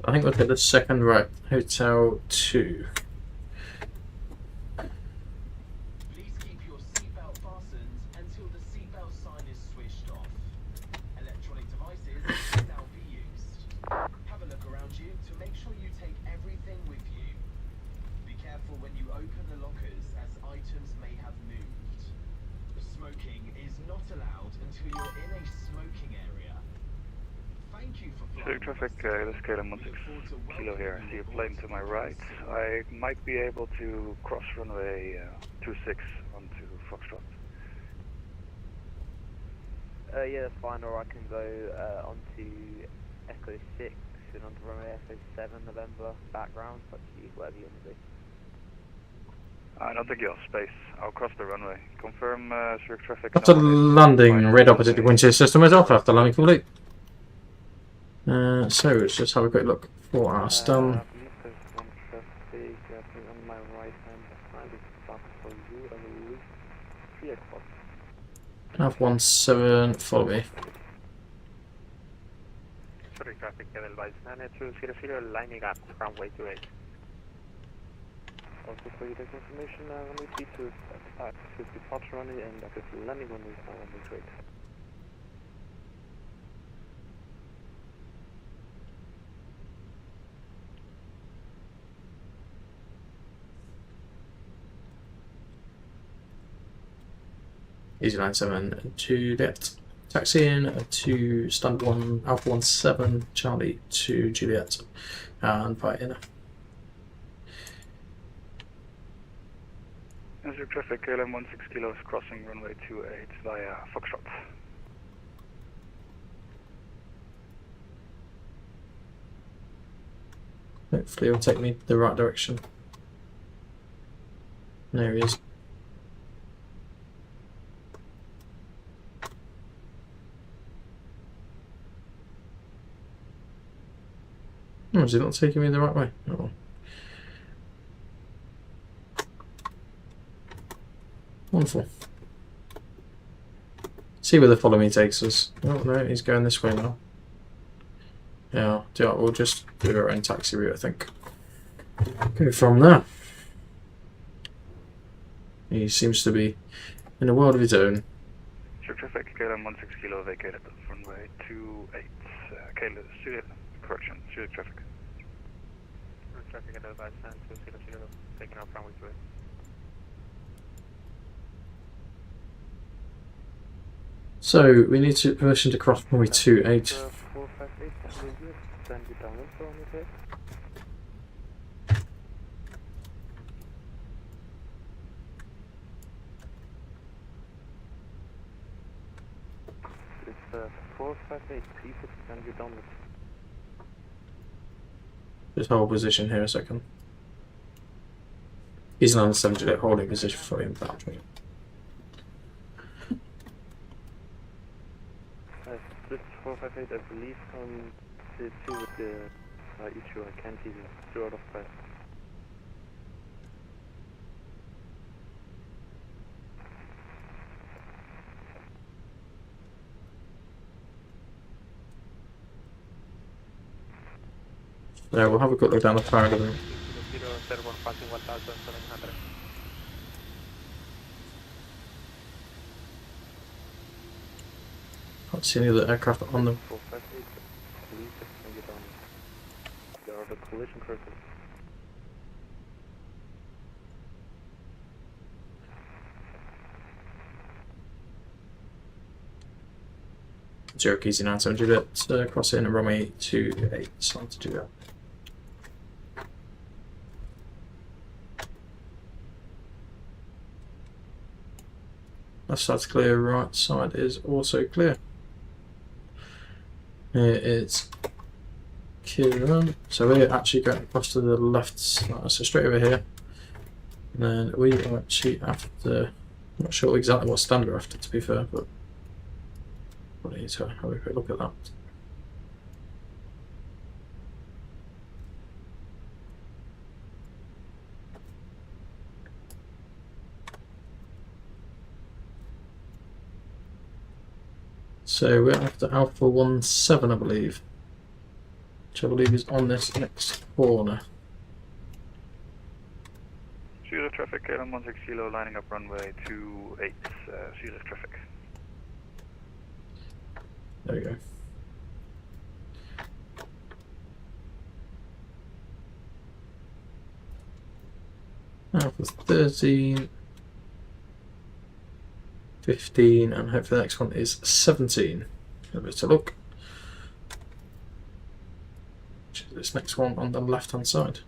I think we'll hit the second right, Hotel 2. Please keep your seatbelt fastened until the seatbelt sign is switched off. Electronic devices can now be used. Have a look around you to make sure you take everything with you. Be careful when you open the lockers as items may have moved. Smoking is not allowed until you're in a smoking area. Thank you for Zurich traffic, this is KLM 16 kilo here. I see a plane to my right. I might be able to cross runway 26 onto Foxtrot. Yeah, that's fine, or I can go onto Echo 6 and onto runway Echo 7 November background, up to you, whatever you want to do. I don't think you'll have space. I'll cross the runway. Confirm Zurich traffic. After landing, red opposite the windshield system is off after landing complete. So let's just have a quick look for our stun. F17, follow me. Sorry, traffic and advice 9200, lining up, runway 28. Also for your information, runway C2 access departure runway and access landing runway 28. EasyJet Juliet. Taxi in to stand 1 Alpha 17 Charlie to Juliet and via inner. Zurich traffic, KLM 16 kilos crossing runway 28 via Foxtrot. Hopefully it'll take me the right direction. There he is. Oh, is he not taking me the right way? Oh. Wonderful. See where the follow me takes us. Oh no, he's going this way now. Yeah, we'll just do our own taxi route, I think. Go from there. He seems to be in a world of his own. Sure, traffic, KLM 16 kilo vacated runway 28. KLM, correction, Zurich traffic. Traffic at Edinburgh, 2000, taking off runway 28. So we need to permission to cross runway 28. 458, send you downwind for runway 28. It's 458, please send you downwind. Just hold position here a second. He's an 7 holding position for him. This 458, I believe, on the 2 with the issue. I can't see the 2 out of 5. Yeah, we'll have a quick look down the paragraph. Can't see any other aircraft on them. 458, please send you downwind. There are the collision courses. Zurich Easy 970, cross in runway 28, time to do that. Left side's clear, right side is also clear. Here it's Kieran. So we're actually going across to the left side, so straight over here. And then we are actually after, I'm not sure exactly what stand we're after, to be fair, but we'll need to have a quick look at that. So we're after Alpha 17, I believe, which I believe is on this next corner. Zurich traffic, KLM 16 kilo, lining up runway 28, Zurich traffic. There we go. Alpha 13. 15, and hopefully the next one is 17. Give it a look. Which is this next one on the left hand side.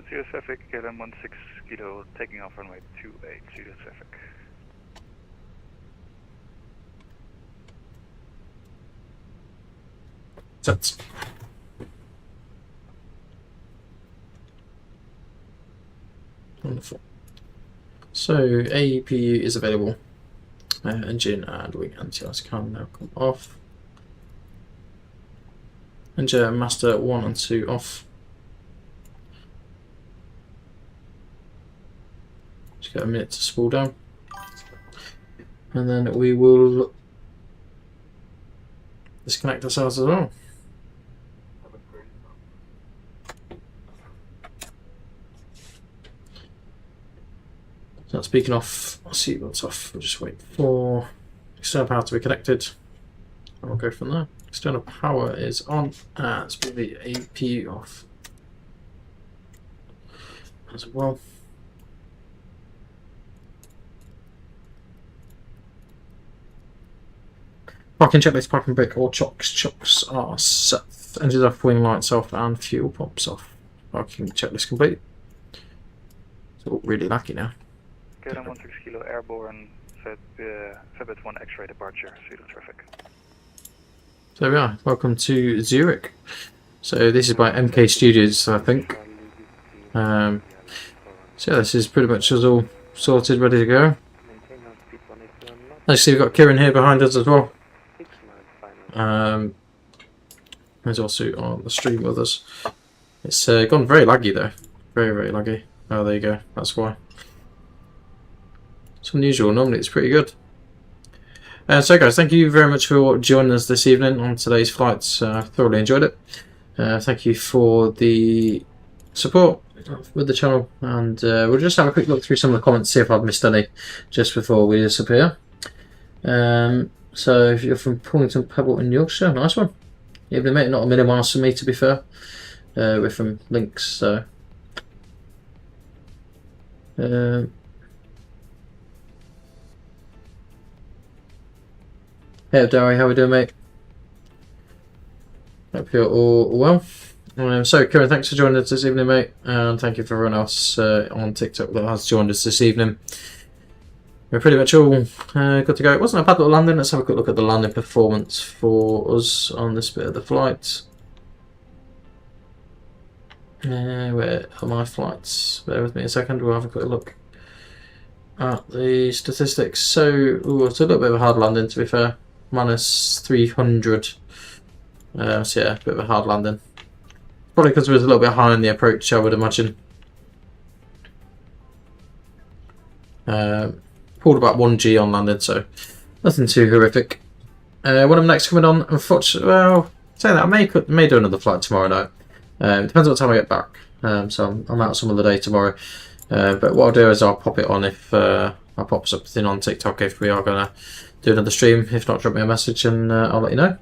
Zurich traffic, KLM 16 kilo, taking off runway 28, Zurich traffic. Sets. Wonderful. So APU is available. Engine and wing anti-ice can now come off. Engine master 1 and 2 off. Just get a minute to spool down. and then we will disconnect ourselves as well. So speaking off, seatbelts off, we'll just wait for external power to be connected and we'll go from there. External power is on, let's put the AP off as well. Parking checklist, parking brake, all chocks are set. Engines off, wing lights off, and fuel pumps off. Parking checklist complete. It's all really lucky now. KLM 16 Kilo airborne, Febit 1 X-ray departure, zero traffic. So there we are. Welcome to Zurich. So this is by MK Studios, I think. So yeah, this is pretty much us all sorted, ready to go. As you see, we've got Kieran here behind us as well. He's also on the stream with us. It's gone very laggy though. Very laggy. Oh, there you go. That's why. It's unusual. Normally it's pretty good. So guys, thank you very much for joining us this evening on today's flights. Thoroughly enjoyed it. Thank you for the support with the channel, and we'll just have a quick look through some of the comments, see if I've missed any just before we disappear. So if you're from Paulington, Pebble in Yorkshire, nice one. Evening mate, not a million miles from me to be fair. We're from Links, so hey Derry, how we doing mate? Hope you're all well. So Kieran, thanks for joining us this evening mate, and thank you for everyone else on TikTok that has joined us this evening. We're pretty much all good to go. It wasn't a bad little landing. Let's have a quick look at the landing performance for us on this bit of the flight. Where are my flights? Bear with me a second, we'll have a quick look at the statistics. So, it's a little bit of a hard landing to be fair. Minus 300. So yeah, a bit of a hard landing. Probably because it was a little bit high on the approach, I would imagine. Pulled about 1G on landing, so nothing too horrific. When I'm next coming on, unfortunately, well, saying that I may do another flight tomorrow night. Depends what time I get back. So I'm out some of the day tomorrow. But what I'll do is I'll pop it on if I pop something on TikTok if we are gonna do another stream. If not, drop me a message and I'll let you know.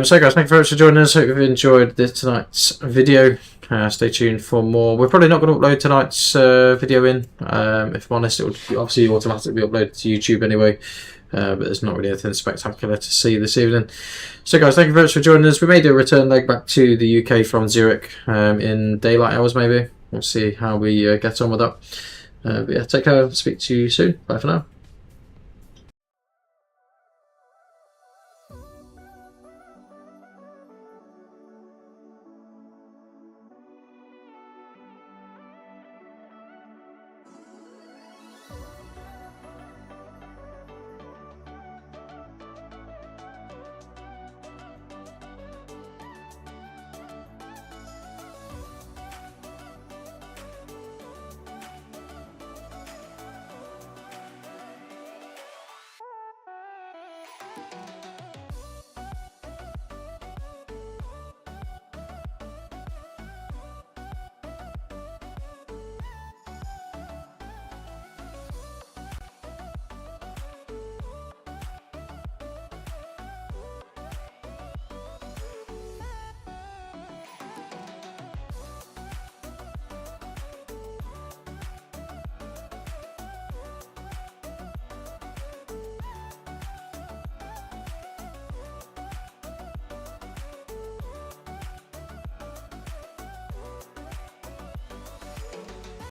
So guys, thank you very much for joining us. Hope you've enjoyed tonight's video. Stay tuned for more. We're probably not going to upload tonight's video in. If I'm honest, it would obviously automatically be uploaded to YouTube anyway. But there's not really anything spectacular to see this evening. So guys, thank you very much for joining us. We may do a return leg back to the UK from Zurich in daylight hours maybe. We'll see how we get on with that. But yeah, take care. Speak to you soon. Bye for now.